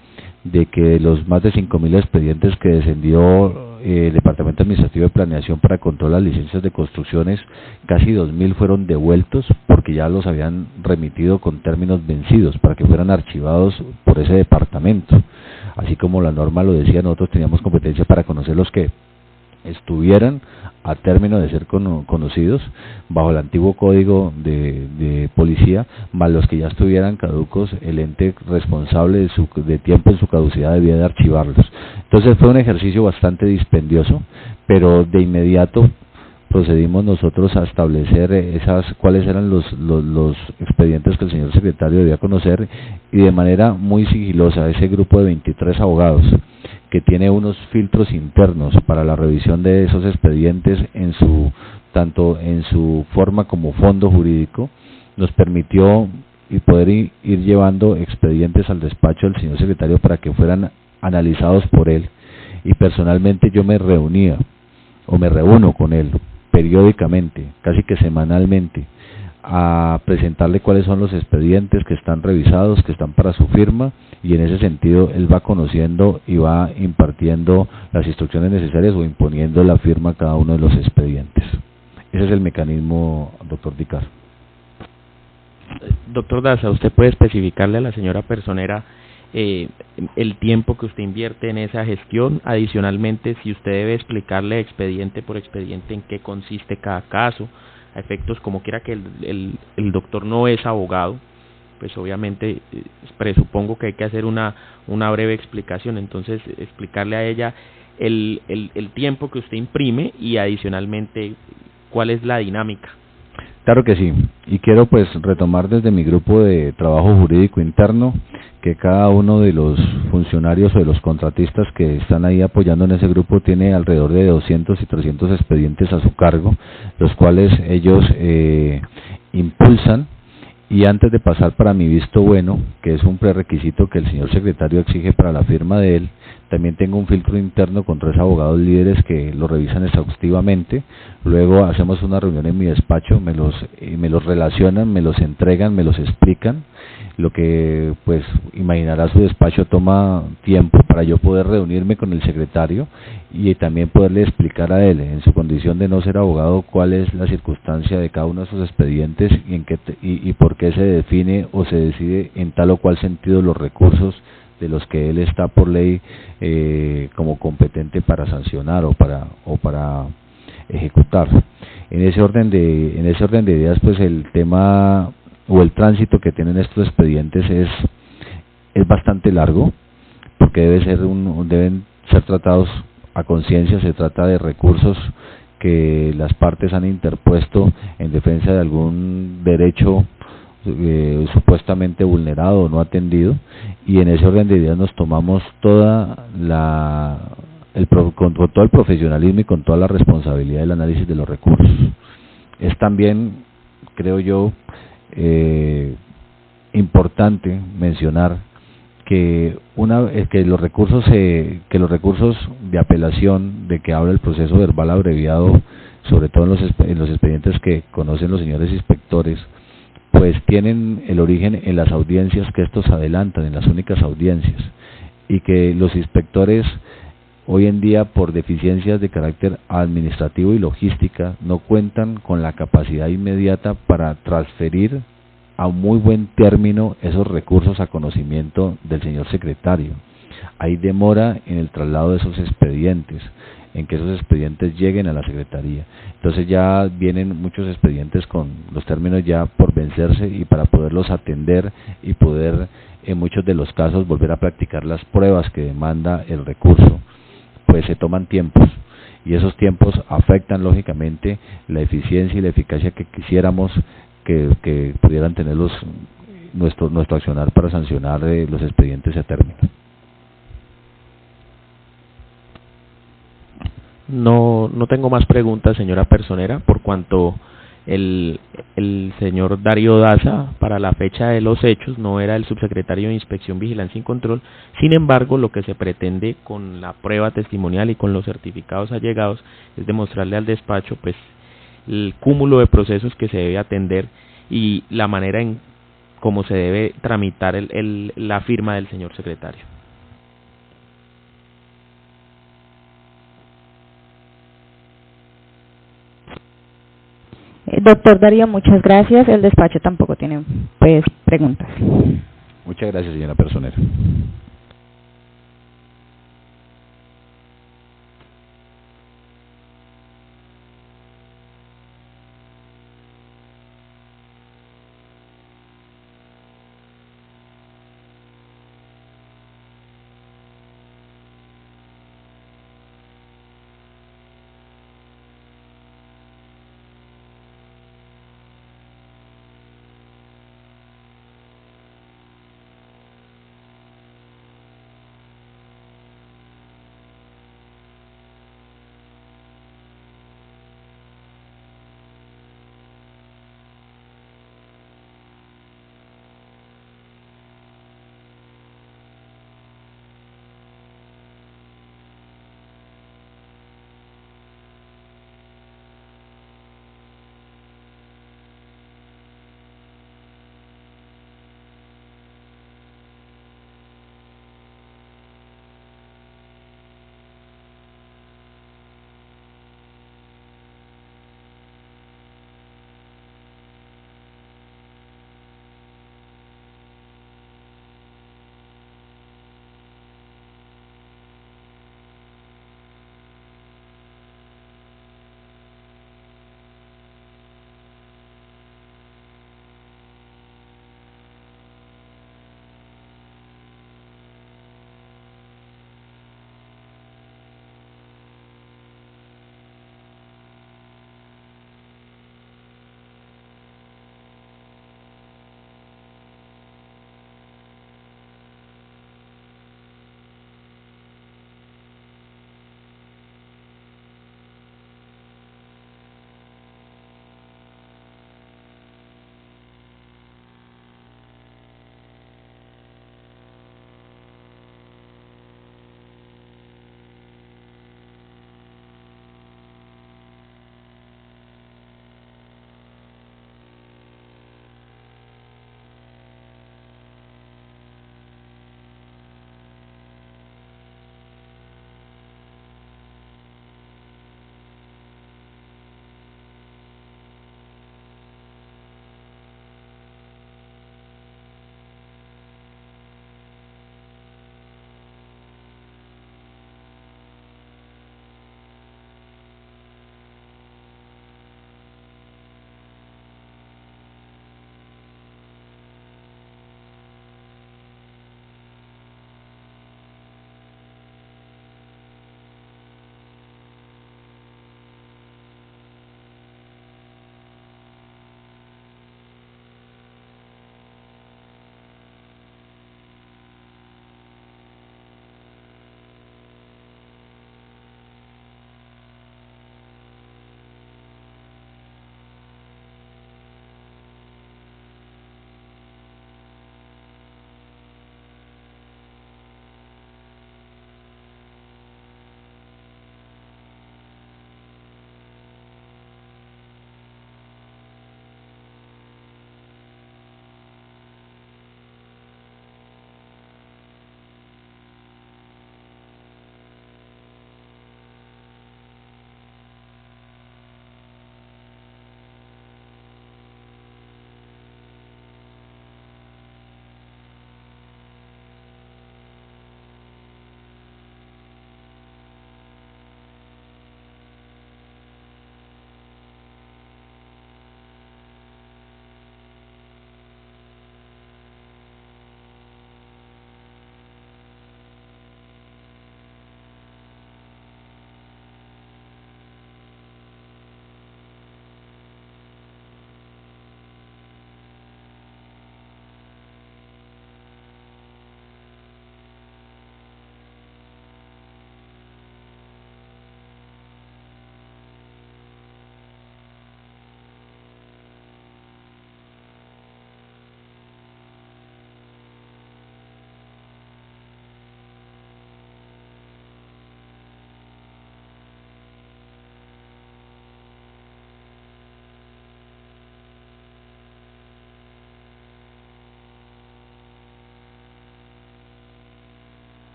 de que los más de 5.000 expedientes que descendió el Departamento Administrativo de Planeación para control de las licencias de construcciones, casi 2.000 fueron devueltos porque ya los habían remitido con términos vencidos para que fueran archivados por ese departamento. Así como la norma lo decía, nosotros teníamos competencia para conocer los que estuvieran a término de ser conocidos bajo el antiguo código de policía, más los que ya estuvieran caducos, el ente responsable de tiempo en su caducidad debía de archivarlos. Entonces fue un ejercicio bastante dispendioso, pero de inmediato procedimos nosotros a establecer cuáles eran los expedientes que el señor secretario debía conocer, y de manera muy sigilosa ese grupo de 23 abogados que tiene unos filtros internos para la revisión de esos expedientes tanto en su forma como fondo jurídico, nos permitió poder ir llevando expedientes al despacho del señor secretario para que fueran analizados por él, y personalmente yo me reúno con él periódicamente, casi que semanalmente, a presentarle cuáles son los expedientes que están revisados, que están para su firma, y en ese sentido él va conociendo y va impartiendo las instrucciones necesarias o imponiendo la firma a cada uno de los expedientes. Ese es el mecanismo, doctor Dicar. Doctor Daza, ¿usted puede especificarle a la señora personera el tiempo que usted invierte en esa gestión? Adicionalmente, si usted debe explicarle expediente por expediente en qué consiste cada caso, a efectos como quiera que el doctor no es abogado, pues obviamente presupongo que hay que hacer una breve explicación. Entonces, explicarle a ella el tiempo que usted imprime y adicionalmente cuál es la dinámica. Claro que sí, y quiero pues retomar desde mi grupo de trabajo jurídico interno que cada uno de los funcionarios o de los contratistas que están ahí apoyando en ese grupo tiene alrededor de 200 y 300 expedientes a su cargo, los cuales ellos impulsan, y antes de pasar para mi visto bueno, que es un prerequisito que el señor secretario exige para la firma de él, también tengo un filtro interno con 3 abogados líderes que lo revisan exhaustivamente. Luego hacemos una reunión en mi despacho, me los relacionan, me los entregan, me los explican. Lo que pues imaginará su despacho toma tiempo para yo poder reunirme con el secretario y también poderle explicar a él, en su condición de no ser abogado, cuál es la circunstancia de cada uno de esos expedientes y por qué se define o se decide en tal o cual sentido los recursos de los que él está por ley como competente para sancionar o para ejecutar. En ese orden de ideas, pues el tema o el tránsito que tienen estos expedientes es bastante largo, porque deben ser tratados a conciencia. Se trata de recursos que las partes han interpuesto en defensa de algún derecho supuestamente vulnerado o no atendido, y en ese orden de ideas nos tomamos con todo el profesionalismo y con toda la responsabilidad del análisis de los recursos. Es también, creo yo, importante mencionar que los recursos de apelación de que habla el proceso verbal abreviado, sobre todo en los expedientes que conocen los señores inspectores, pues tienen el origen en las audiencias que estos adelantan, en las únicas audiencias, y que los inspectores hoy en día, por deficiencias de carácter administrativo y logística, no cuentan con la capacidad inmediata para transferir a muy buen término esos recursos a conocimiento del señor secretario. Hay demora en el traslado de esos expedientes, en que esos expedientes lleguen a la Secretaría. Entonces ya vienen muchos expedientes con los términos ya por vencerse, y para poderlos atender y poder en muchos de los casos volver a practicar las pruebas que demanda el recurso, pues se toman tiempos, y esos tiempos afectan lógicamente la eficiencia y la eficacia que quisiéramos que pudieran tener nuestro accionar para sancionar los expedientes a término. No tengo más preguntas, señora personera, por cuanto el señor Darío Daza, para la fecha de los hechos, no era el subsecretario de Inspección, Vigilancia y Control. Sin embargo, lo que se pretende con la prueba testimonial y con los certificados allegados es demostrarle al despacho pues el cúmulo de procesos que se debe atender y la manera en cómo se debe tramitar la firma del señor secretario. Doctor Darío, muchas gracias. El despacho tampoco tiene pues preguntas. Muchas gracias, señora personera.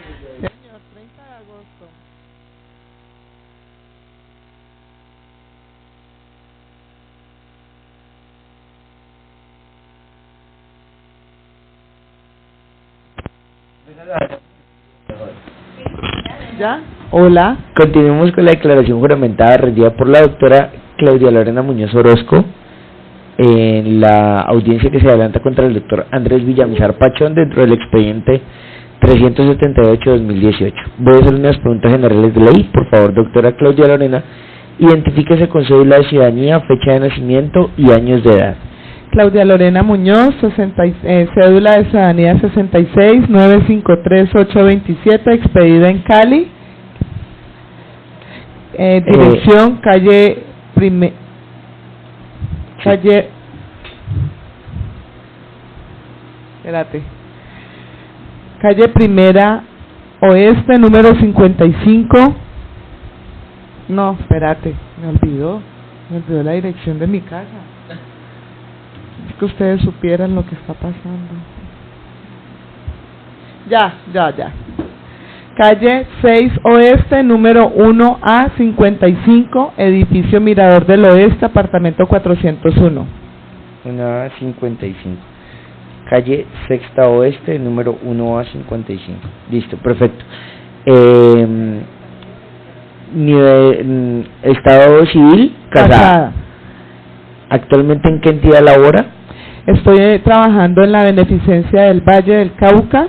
Señor, 30 de agosto. ¿Ya? Hola. Continuemos con la declaración juramentada rendida por la doctora Claudia Lorena Muñoz Orozco en la audiencia que se adelanta contra el doctor Andrés Villamizar Pachón dentro del expediente 378-2018. Voy a hacer unas preguntas generales de ley. Por favor, doctora Claudia Lorena, identifíquese con cédula de ciudadanía, fecha de nacimiento y años de edad. Claudia Lorena Muñoz, cédula de ciudadanía 66-953-827, expedida en Cali. Dirección calle calle Primera Oeste, número 55. No, espérate, me olvidó la dirección de mi casa. Es que ustedes supieran lo que está pasando. Ya. Calle 6 Oeste, número 1A 55, edificio Mirador del Oeste, apartamento 401. 1A 55. Calle Sexta Oeste, número 1A 55. Listo, perfecto. Estado civil, casada. ¿Actualmente en qué entidad labora? Estoy trabajando en la beneficencia del Valle del Cauca.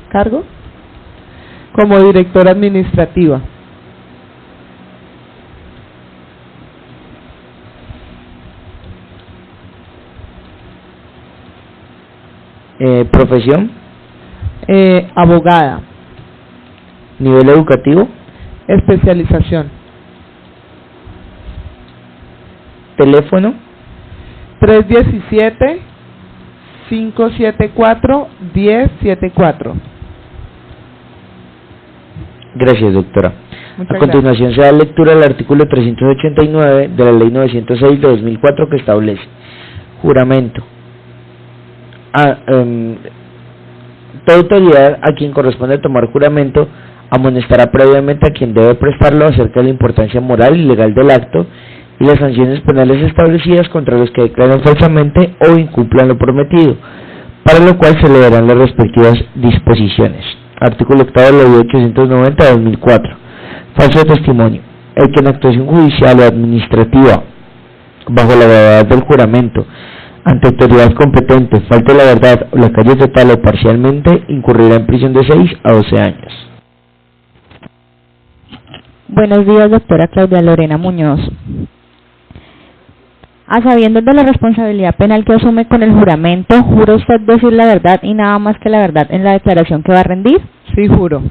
¿Cargo? Como directora administrativa. ¿Profesión? Abogada. ¿Nivel educativo? Especialización. ¿Teléfono? 317-574-1074. Gracias, doctora. Muchas A continuación se da lectura del artículo 389 de la Ley 906 de 2004 que establece juramento. Toda autoridad a quien corresponde tomar juramento amonestará previamente a quien debe prestarlo acerca de la importancia moral y legal del acto y las sanciones penales establecidas contra los que declaran falsamente o incumplan lo prometido, para lo cual se le darán las respectivas disposiciones. Artículo 8 de la Ley 890 de 2004. Falso testimonio. El que en actuación judicial o administrativa, bajo la gravedad del juramento, ante autoridad competente, falte la verdad o la calle total o parcialmente, incurrirá en prisión de 6 a 12 años. Buenos días, doctora Claudia Lorena Muñoz. A sabiendas de la responsabilidad penal que asume con el juramento, ¿jura usted decir la verdad y nada más que la verdad en la declaración que va a rendir? Sí, juro.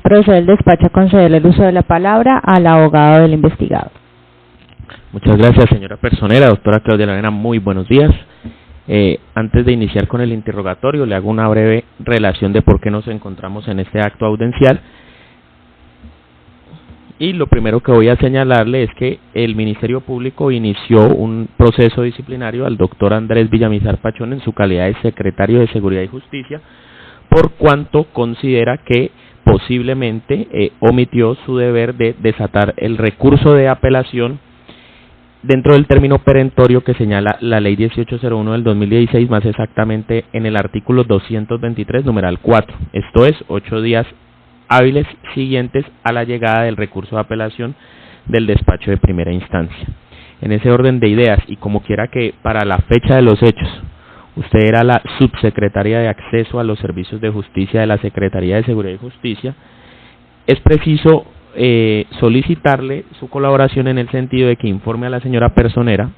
Procede el despacho a concederle el uso de la palabra al abogado del investigado. Muchas gracias, señora personera. Doctora Claudia Lorena, muy buenos días. Antes de iniciar con el interrogatorio, le hago una breve relación de por qué nos encontramos en este acto audiencial. Y lo primero que voy a señalarle es que el Ministerio Público inició un proceso disciplinario al doctor Andrés Villamizar Pachón en su calidad de secretario de Seguridad y Justicia, por cuanto considera que posiblemente omitió su deber de desatar el recurso de apelación dentro del término perentorio que señala la Ley 1801 del 2016, más exactamente en el artículo 223, numeral 4, esto es 8 días hábiles siguientes a la llegada del recurso de apelación del despacho de primera instancia. En ese orden de ideas, y como quiera que para la fecha de los hechos usted era la subsecretaria de Acceso a los Servicios de Justicia de la Secretaría de Seguridad y Justicia, es preciso solicitarle su colaboración en el sentido de que informe a la señora personera,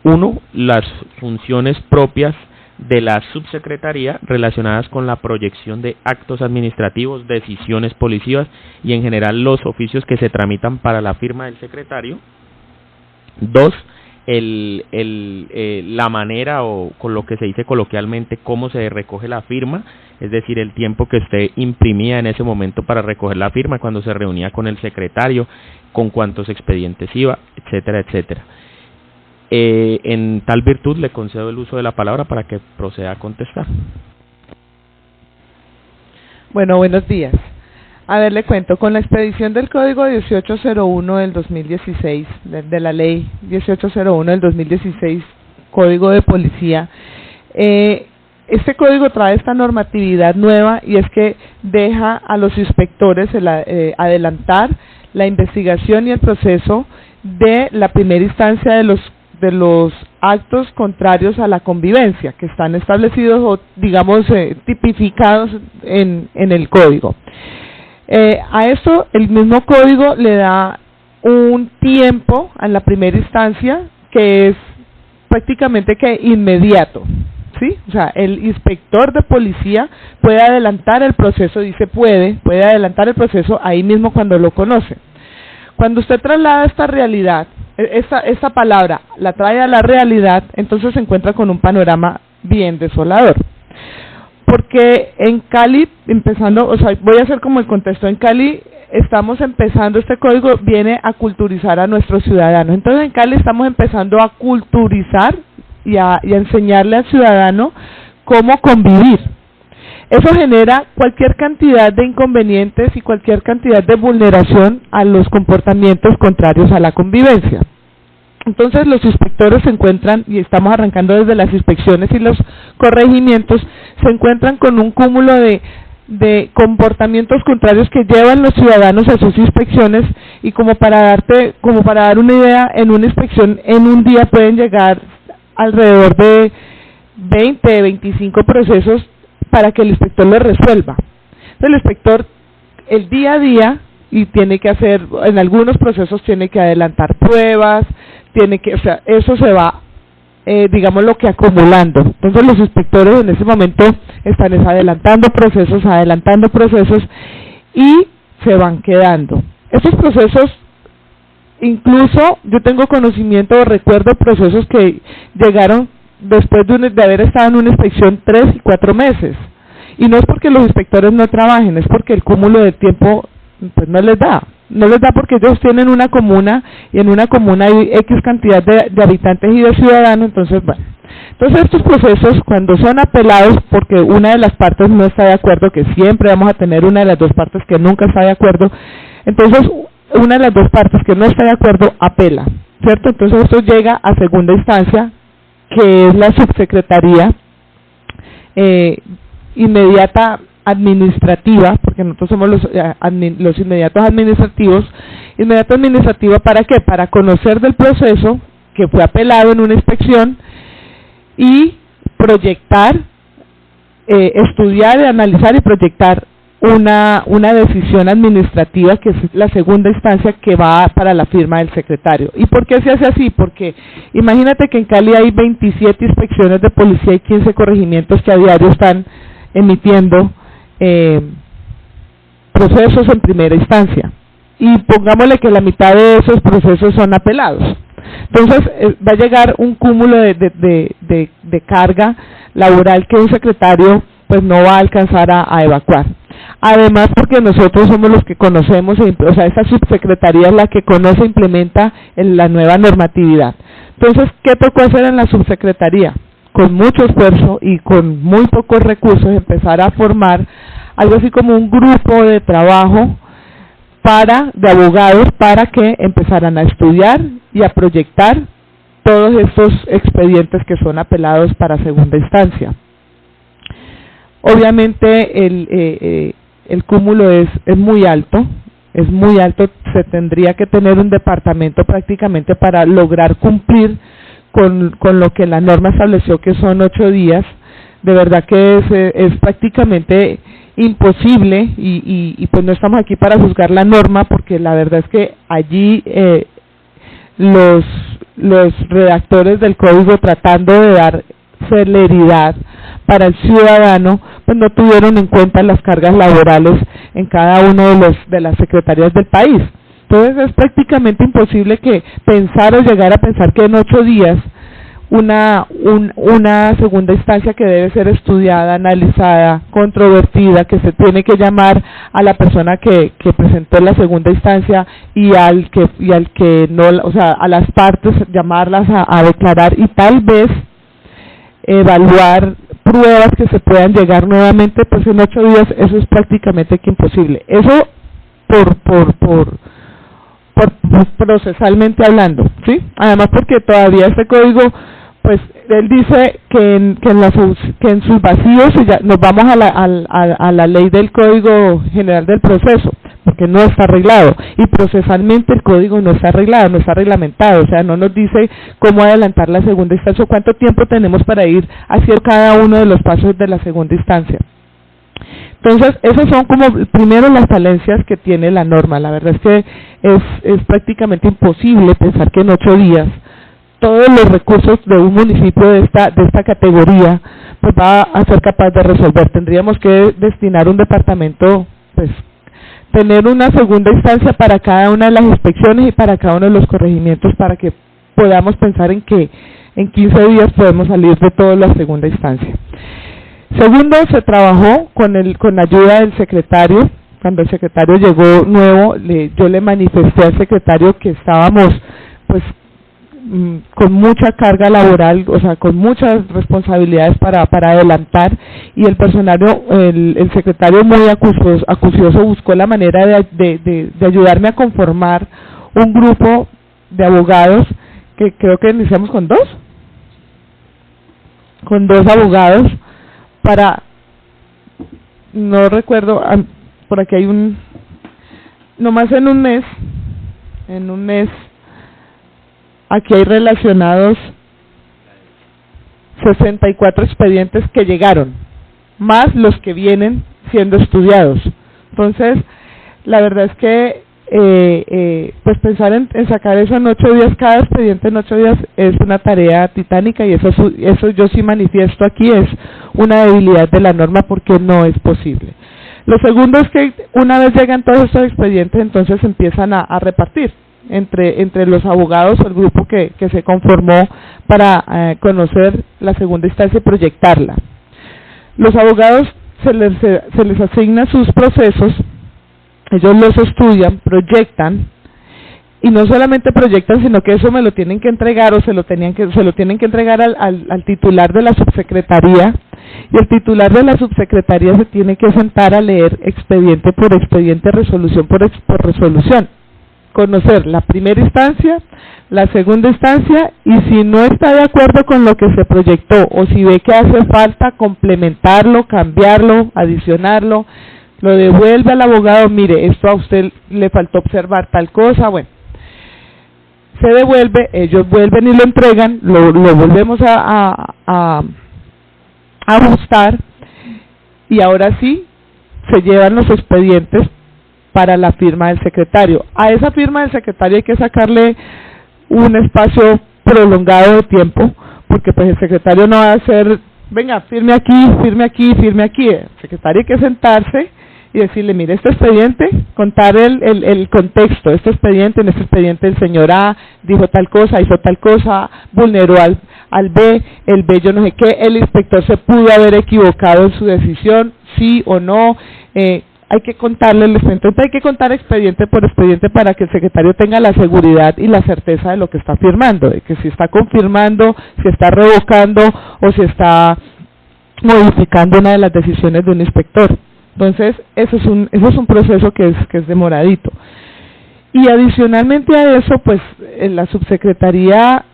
1, las funciones propias de la subsecretaría relacionadas con la proyección de actos administrativos, decisiones policivas y en general los oficios que se tramitan para la firma del secretario. 2, la manera o con lo que se dice coloquialmente cómo se recoge la firma, es decir, el tiempo que usted imprimía en ese momento para recoger la firma, cuando se reunía con el secretario, con cuántos expedientes iba, etcétera, etcétera. En tal virtud le concedo el uso de la palabra para que proceda a contestar. Bueno, buenos días. A ver, le cuento, con la expedición del Código 1801 del 2016, de la Ley 1801 del 2016, Código de Policía, este código trae esta normatividad nueva y es que deja a los inspectores adelantar la investigación y el proceso de la primera instancia de los actos contrarios a la convivencia que están establecidos o digamos tipificados en el código. A esto el mismo código le da un tiempo a la primera instancia que es prácticamente que inmediato, ¿sí? O sea, el inspector de policía puede adelantar el proceso, dice puede adelantar el proceso ahí mismo cuando lo conoce. Cuando usted traslada esta realidad, esta palabra la trae a la realidad, entonces se encuentra con un panorama bien desolador. Porque en Cali, empezando, o sea, voy a hacer como el contexto, en Cali estamos empezando, este código viene a culturizar a nuestros ciudadanos. Entonces en Cali estamos empezando a culturizar y a enseñarle al ciudadano cómo convivir. Eso genera cualquier cantidad de inconvenientes y cualquier cantidad de vulneración a los comportamientos contrarios a la convivencia. Entonces los inspectores se encuentran, y estamos arrancando desde las inspecciones y los corregimientos, se encuentran con un cúmulo de comportamientos contrarios que llevan los ciudadanos a sus inspecciones, y como para dar una idea, en una inspección en un día pueden llegar alrededor de 20, 25 procesos para que el inspector lo resuelva. Entonces el inspector el día a día y tiene que hacer, en algunos procesos tiene que adelantar pruebas, o sea, eso se va, digamos, lo que acumulando. Entonces los inspectores en ese momento están adelantando procesos y se van quedando. Estos procesos, incluso yo tengo conocimiento o recuerdo procesos que llegaron después de haber estado en una inspección 3 y 4 meses. Y no es porque los inspectores no trabajen, es porque el cúmulo de tiempo pues no les da porque ellos tienen una comuna y en una comuna hay X cantidad de habitantes y de ciudadanos. Entonces bueno, entonces estos procesos cuando son apelados porque una de las partes no está de acuerdo, que siempre vamos a tener una de las dos partes que nunca está de acuerdo, entonces una de las dos partes que no está de acuerdo apela, ¿cierto? Entonces esto llega a segunda instancia, que es la subsecretaría inmediata administrativa, porque nosotros somos los inmediatos administrativos. Inmediato administrativa, ¿para qué? Para conocer del proceso que fue apelado en una inspección y proyectar, estudiar, analizar y proyectar una decisión administrativa, que es la segunda instancia que va para la firma del secretario. ¿Y por qué se hace así? Porque imagínate que en Cali hay 27 inspecciones de policía y 15 corregimientos que a diario están emitiendo procesos en primera instancia, y pongámosle que la mitad de esos procesos son apelados. Entonces va a llegar un cúmulo de carga laboral que un secretario pues no va a alcanzar a evacuar. Además, porque nosotros somos los que conocemos, o sea, esta subsecretaría es la que conoce e implementa la nueva normatividad. Entonces, ¿qué tocó hacer en la subsecretaría? Con mucho esfuerzo y con muy pocos recursos, empezar a formar algo así como un grupo de trabajo de abogados para que empezaran a estudiar y a proyectar todos estos expedientes que son apelados para segunda instancia. Obviamente el cúmulo es muy alto, se tendría que tener un departamento prácticamente para lograr cumplir con lo que la norma estableció, que son 8 días. De verdad que es prácticamente imposible, y pues no estamos aquí para juzgar la norma, porque la verdad es que allí los redactores del código, tratando de dar celeridad para el ciudadano, pues no tuvieron en cuenta las cargas laborales en cada uno de las secretarías del país. Entonces es prácticamente imposible llegar a pensar que en 8 días una segunda instancia que debe ser estudiada, analizada, controvertida, que se tiene que llamar a la persona que presentó la segunda instancia y al que no, o sea, a las partes, llamarlas a declarar y tal vez evaluar pruebas que se puedan llegar nuevamente, pues en 8 días eso es prácticamente que imposible. Eso por procesalmente hablando, ¿sí? Además porque todavía este código, pues él dice que en sus vacíos ya nos vamos a la ley del Código General del Proceso, porque no está arreglado, y procesalmente el código no está arreglado, no está reglamentado, o sea, no nos dice cómo adelantar la segunda instancia o cuánto tiempo tenemos para ir hacia cada uno de los pasos de la segunda instancia. Entonces, esas son como primero las falencias que tiene la norma. La verdad es que es prácticamente imposible pensar que en 8 días todos los recursos de un municipio de esta categoría pues va a ser capaz de resolver. Tendríamos que destinar un departamento, pues tener una segunda instancia para cada una de las inspecciones y para cada uno de los corregimientos, para que podamos pensar en que en 15 días podemos salir de toda la segunda instancia. Segundo, se trabajó con ayuda del secretario. Cuando el secretario llegó nuevo, yo le manifesté al secretario que estábamos pues con mucha carga laboral, o sea, con muchas responsabilidades para adelantar, y el secretario muy acucioso buscó la manera de ayudarme a conformar un grupo de abogados, que creo que iniciamos con dos abogados, para, no recuerdo, por aquí hay nomás en un mes, aquí hay relacionados 64 expedientes que llegaron, más los que vienen siendo estudiados. Entonces, la verdad es que pues pensar en sacar eso en 8 días, cada expediente en 8 días, es una tarea titánica, y eso yo sí manifiesto aquí, es una debilidad de la norma, porque no es posible. Lo segundo es que una vez llegan todos estos expedientes, entonces empiezan a repartir entre los abogados, el grupo que se conformó para conocer la segunda instancia y proyectarla. Los abogados se les asigna sus procesos, ellos los estudian, proyectan, y no solamente proyectan, sino que eso me lo tienen que entregar, o se lo tienen que entregar al titular de la subsecretaría, y el titular de la subsecretaría se tiene que sentar a leer expediente por expediente, resolución por resolución, conocer la primera instancia, la segunda instancia, y si no está de acuerdo con lo que se proyectó, o si ve que hace falta complementarlo, cambiarlo, adicionarlo, lo devuelve al abogado. Mire, esto a usted le faltó observar tal cosa, bueno, se devuelve, ellos vuelven y lo entregan, lo volvemos a ajustar, y ahora sí se llevan los expedientes para la firma del secretario. A esa firma del secretario hay que sacarle un espacio prolongado de tiempo, porque pues el secretario no va a hacer, venga, firme aquí, firme aquí, firme aquí. El secretario hay que sentarse y decirle, mire, este expediente, contar el contexto, en este expediente el señor A dijo tal cosa, hizo tal cosa, vulneró al B, el B yo no sé qué, el inspector se pudo haber equivocado en su decisión, sí o no, hay que contarle el expediente. Entonces hay que contar expediente por expediente para que el secretario tenga la seguridad y la certeza de lo que está firmando, de que si está confirmando, si está revocando o si está modificando una de las decisiones de un inspector. Entonces eso es un proceso que es demoradito. Y adicionalmente a eso, pues la subsecretaría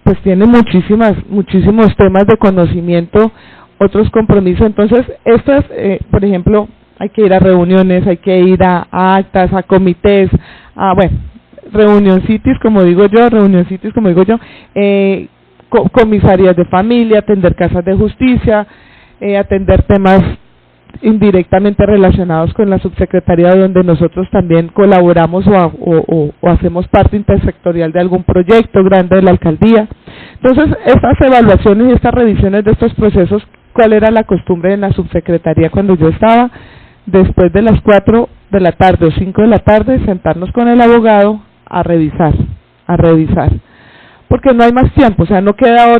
pues tiene muchísimos temas de conocimiento, otros compromisos. Entonces estas, por ejemplo, hay que ir a reuniones, hay que ir a actas, a comités, reunioncitis, como digo yo, comisarías de familia, atender casas de justicia, atender temas indirectamente relacionados con la subsecretaría, donde nosotros también colaboramos o hacemos parte intersectorial de algún proyecto grande de la alcaldía. Entonces, estas evaluaciones y estas revisiones de estos procesos, ¿cuál era la costumbre en la subsecretaría cuando yo estaba? Después de las 4 de la tarde o 5 de la tarde, sentarnos con el abogado a revisar, porque no hay más tiempo, o sea, no quedaba,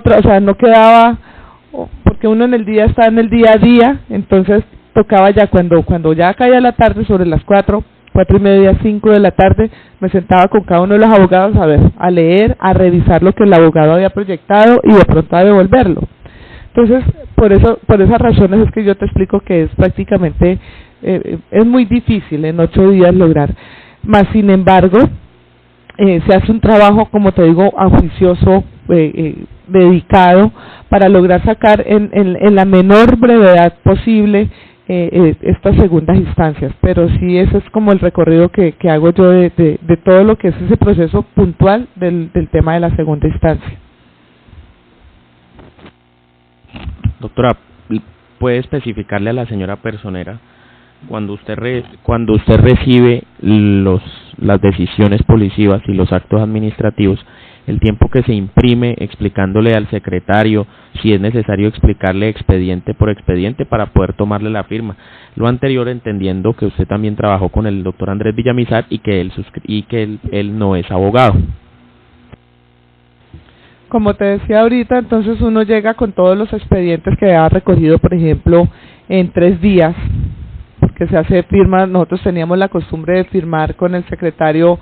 porque uno en el día está en el día a día, entonces tocaba ya cuando ya caía la tarde, sobre las 4:30, 5 de la tarde, me sentaba con cada uno de los abogados a leer, a revisar lo que el abogado había proyectado y de pronto a devolverlo. Entonces, por esas razones es que yo te explico que es prácticamente, es muy difícil en 8 días lograr. Más sin embargo, se hace un trabajo, como te digo, ajuicioso, dedicado, para lograr sacar en la menor brevedad posible estas segundas instancias. Pero sí, ese es como el recorrido que hago yo de todo lo que es ese proceso puntual del tema de la segunda instancia. Doctora, ¿puede especificarle a la señora personera cuando usted recibe las decisiones policivas y los actos administrativos, el tiempo que se imprime explicándole al secretario, si es necesario explicarle expediente por expediente para poder tomarle la firma? Lo anterior entendiendo que usted también trabajó con el doctor Andrés Villamizar y que él no es abogado. Como te decía ahorita, entonces uno llega con todos los expedientes que ha recogido, por ejemplo, en 3 días, porque se hace firma. Nosotros teníamos la costumbre de firmar con el secretario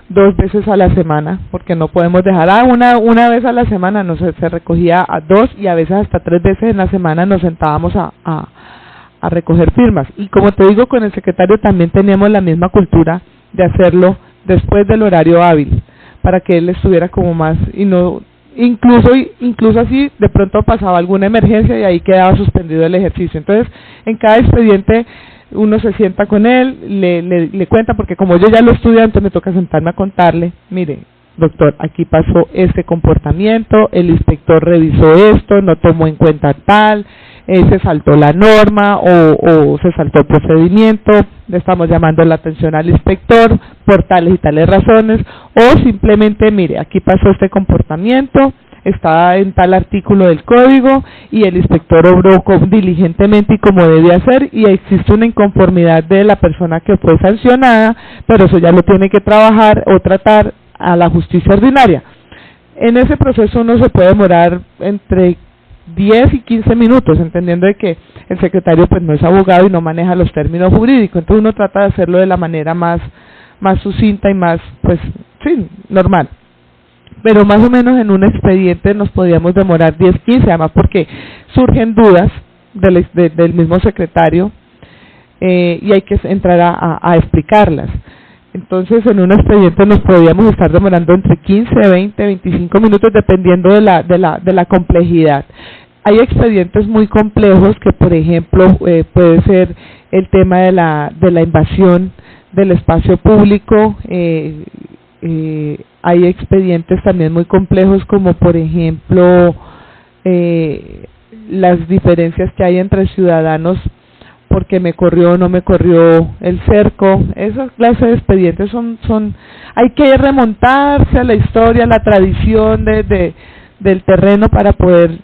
2 veces a la semana, porque no podemos dejar una vez a la semana, no se recogía a 2 y a veces hasta 3 veces en la semana nos sentábamos a recoger firmas. Y como te digo, con el secretario también teníamos la misma cultura de hacerlo después del horario hábil, para que él estuviera como más, y no, incluso así de pronto pasaba alguna emergencia y ahí quedaba suspendido el ejercicio. Entonces, en cada expediente uno se sienta con él, le cuenta, porque como yo ya lo estudié, entonces me toca sentarme a contarle: mire, doctor, aquí pasó este comportamiento, el inspector revisó esto, no tomó en cuenta tal, se saltó la norma o se saltó el procedimiento, le estamos llamando la atención al inspector por tales y tales razones, o simplemente, mire, aquí pasó este comportamiento, está en tal artículo del código y el inspector obró diligentemente y como debe hacer, y existe una inconformidad de la persona que fue sancionada, pero eso ya lo tiene que trabajar o tratar a la justicia ordinaria. En ese proceso uno se puede demorar entre 10 y 15 minutos, entendiendo de que el secretario pues no es abogado y no maneja los términos jurídicos, entonces uno trata de hacerlo de la manera más sucinta y más, pues, sí, normal. Pero más o menos en un expediente nos podíamos demorar 10, 15, además porque surgen dudas del mismo secretario y hay que entrar a explicarlas. Entonces, en un expediente nos podíamos estar demorando entre 15, 20, 25 minutos, dependiendo de la complejidad. Hay expedientes muy complejos que, por ejemplo, puede ser el tema de la invasión del espacio público. Hay expedientes también muy complejos, como por ejemplo las diferencias que hay entre ciudadanos, porque me corrió o no me corrió el cerco. Esas clases de expedientes hay que remontarse a la historia, a la tradición del terreno para poder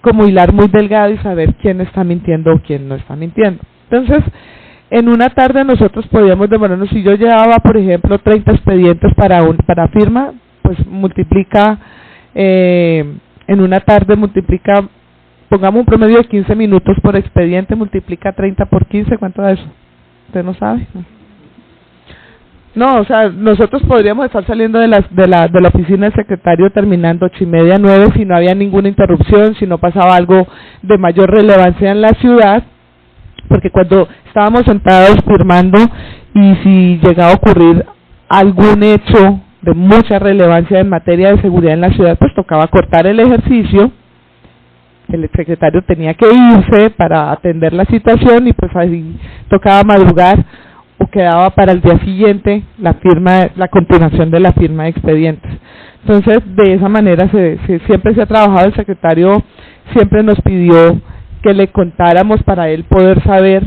como hilar muy delgado y saber quién está mintiendo o quién no está mintiendo. Entonces, en una tarde nosotros podíamos demorarnos, si yo llevaba, por ejemplo, 30 expedientes para firma, pues multiplica, en una tarde multiplica, pongamos un promedio de 15 minutos por expediente, multiplica 30 por 15, ¿cuánto da eso? ¿Usted no sabe? No, o sea, nosotros podríamos estar saliendo de la oficina del secretario terminando 8:30, 9, si no había ninguna interrupción, si no pasaba algo de mayor relevancia en la ciudad, porque cuando estábamos sentados firmando y si llegaba a ocurrir algún hecho de mucha relevancia en materia de seguridad en la ciudad, pues tocaba cortar el ejercicio, el secretario tenía que irse para atender la situación y pues ahí tocaba madrugar o quedaba para el día siguiente la continuación de la firma de expedientes. Entonces, de esa manera siempre se ha trabajado. El secretario siempre nos pidió que le contáramos para él poder saber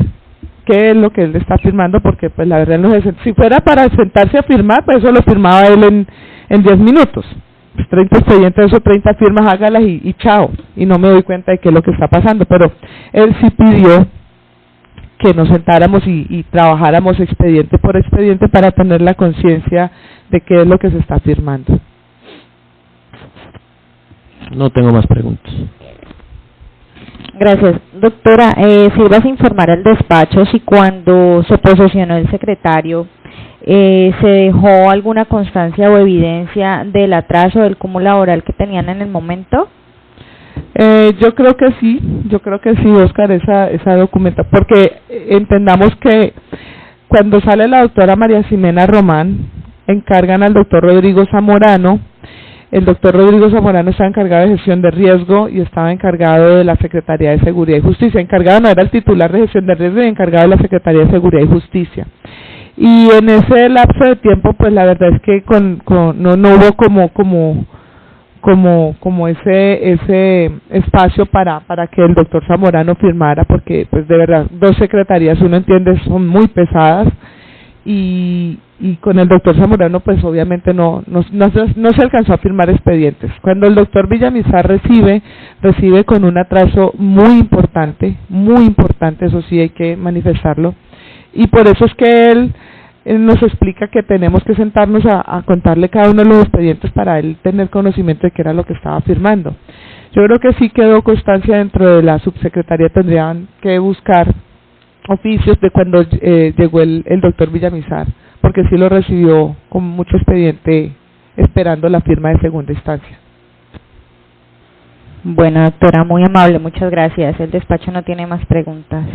qué es lo que él está firmando, porque pues la verdad si fuera para sentarse a firmar, pues eso lo firmaba él en 10 minutos. Pues 30 expedientes, esos 30 firmas, hágalas y chao, y no me doy cuenta de qué es lo que está pasando, pero él sí pidió que nos sentáramos y trabajáramos expediente por expediente para tener la conciencia de qué es lo que se está firmando. No tengo más preguntas. Gracias. Doctora, sirvas a informar al despacho si cuando se posesionó el secretario se dejó alguna constancia o evidencia del atraso del cúmulo laboral que tenían en el momento. Yo creo que sí, Oscar, esa documenta, porque entendamos que cuando sale la doctora María Ximena Román, encargan al doctor Rodrigo Zamorano. El doctor Rodrigo Zamorano estaba encargado de gestión de riesgo y estaba encargado de la Secretaría de Seguridad y Justicia. Encargado no era el titular de gestión de riesgo y encargado de la Secretaría de Seguridad y Justicia. Y en ese lapso de tiempo, pues la verdad es que no hubo como ese espacio para que el doctor Zamorano firmara, porque pues de verdad dos secretarías, uno entiende, son muy pesadas, y con el doctor Zamorano pues obviamente no se alcanzó a firmar expedientes. Cuando el doctor Villamizar recibe con un atraso muy importante, eso sí hay que manifestarlo, y por eso es que él nos explica que tenemos que sentarnos a contarle cada uno de los expedientes para él tener conocimiento de qué era lo que estaba firmando. Yo creo que sí quedó constancia dentro de la subsecretaría, tendrían que buscar oficios de cuando llegó el doctor Villamizar, porque sí lo recibió con mucho expediente esperando la firma de segunda instancia. Bueno, doctora, muy amable, muchas gracias. El despacho no tiene más preguntas.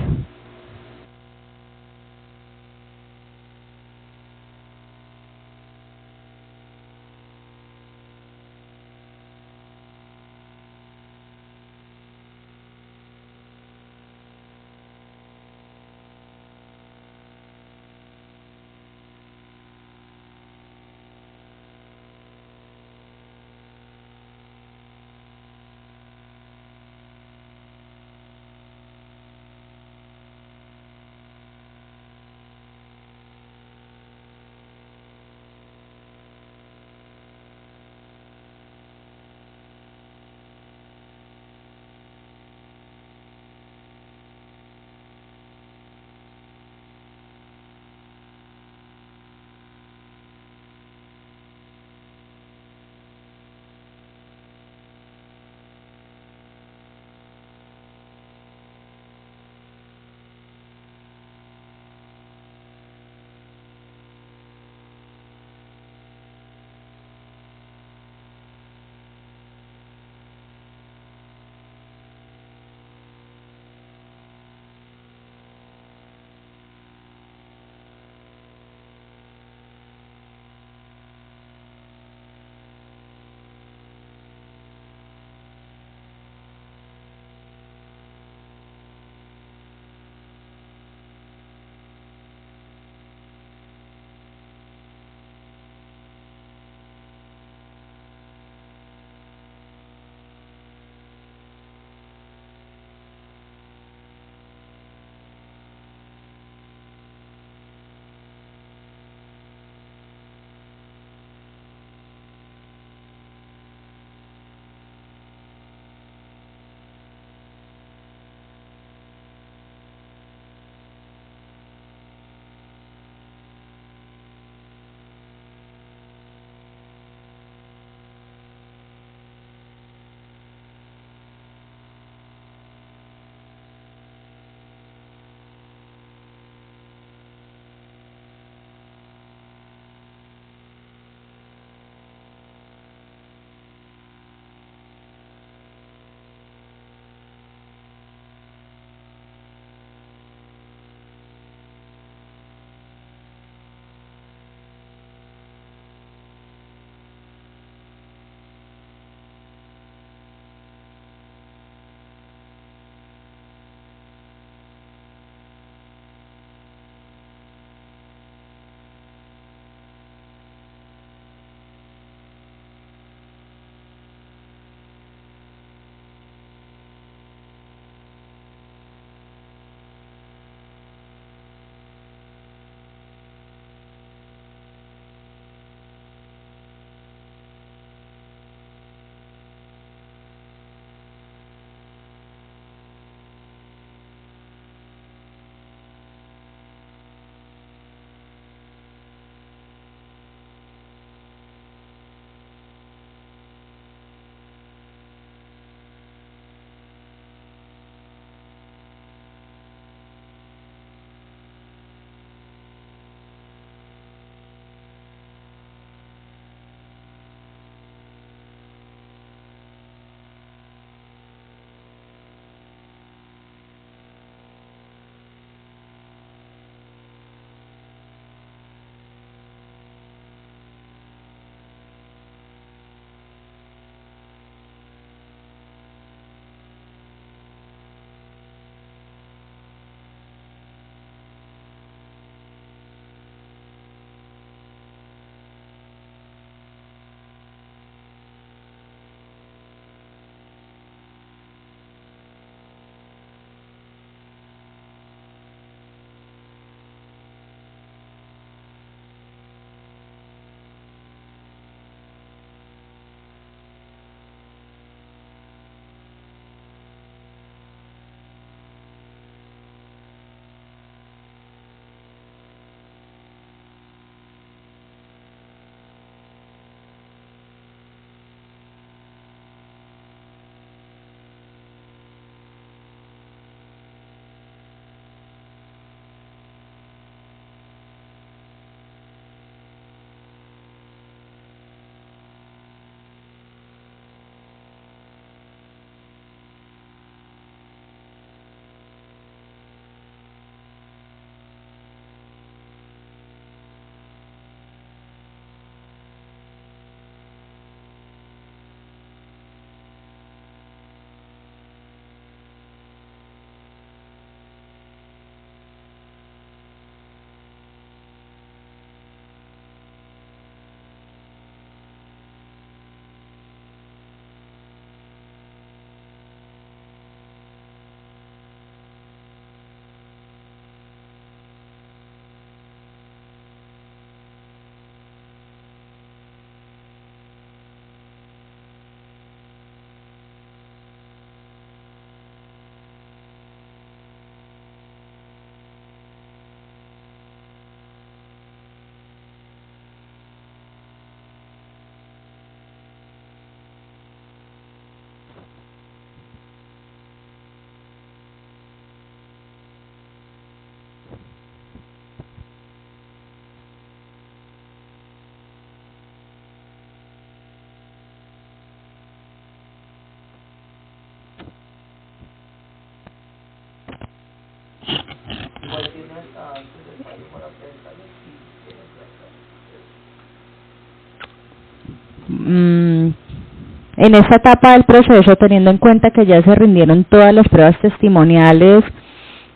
En esta etapa del proceso, teniendo en cuenta que ya se rindieron todas las pruebas testimoniales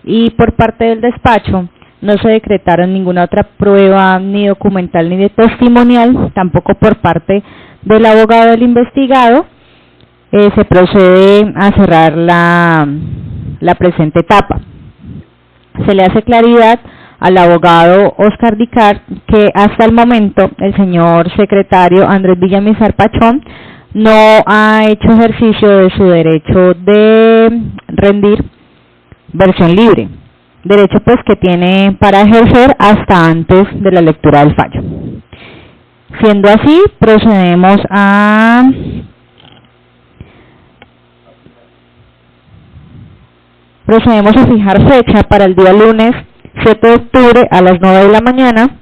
y por parte del despacho no se decretaron ninguna otra prueba ni documental ni de testimonial, tampoco por parte del abogado del investigado, se procede a cerrar la presente etapa. Se le hace claridad al abogado Oscar Dicar que hasta el momento el señor secretario Andrés Villamizar Pachón no ha hecho ejercicio de su derecho de rendir versión libre, derecho pues que tiene para ejercer hasta antes de la lectura del fallo. Siendo así, procedemos a fijar fecha para el día lunes 7 de octubre a las 9 de la mañana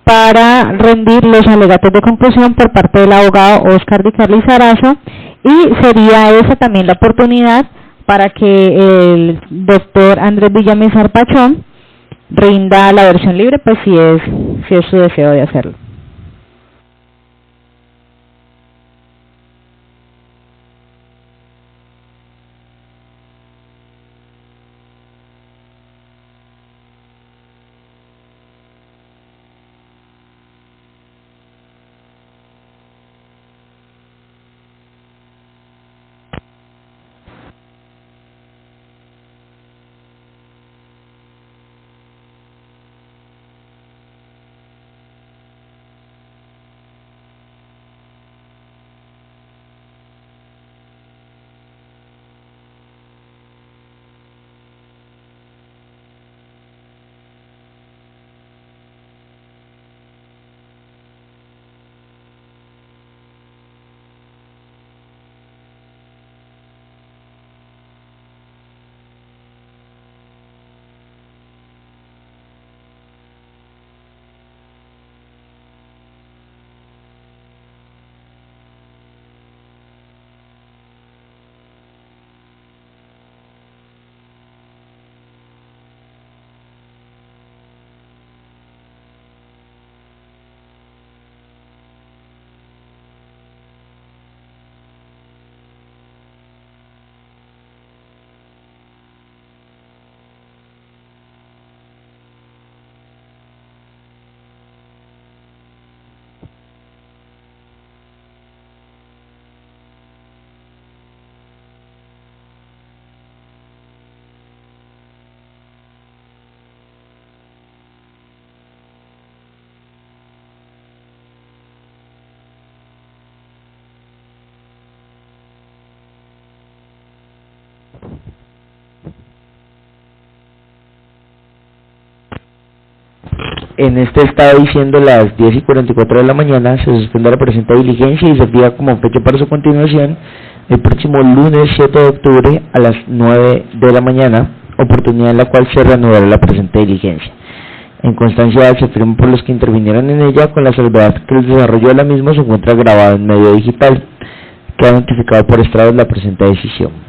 para rendir los alegatos de conclusión por parte del abogado Oscar Dicar Lizarazo, y sería esa también la oportunidad para que el doctor Andrés Villamizar Pachón rinda la versión libre, pues si es su deseo de hacerlo. En este estado, diciendo las 10:44 de la mañana, se suspende la presente diligencia y se fija como fecha para su continuación el próximo lunes 7 de octubre a las 9 de la mañana, oportunidad en la cual se reanudará la presente diligencia. En constancia se firma por los que intervinieron en ella, con la salvedad que el desarrollo de la misma se encuentra grabado en medio digital. Queda notificado por estrado la presente decisión.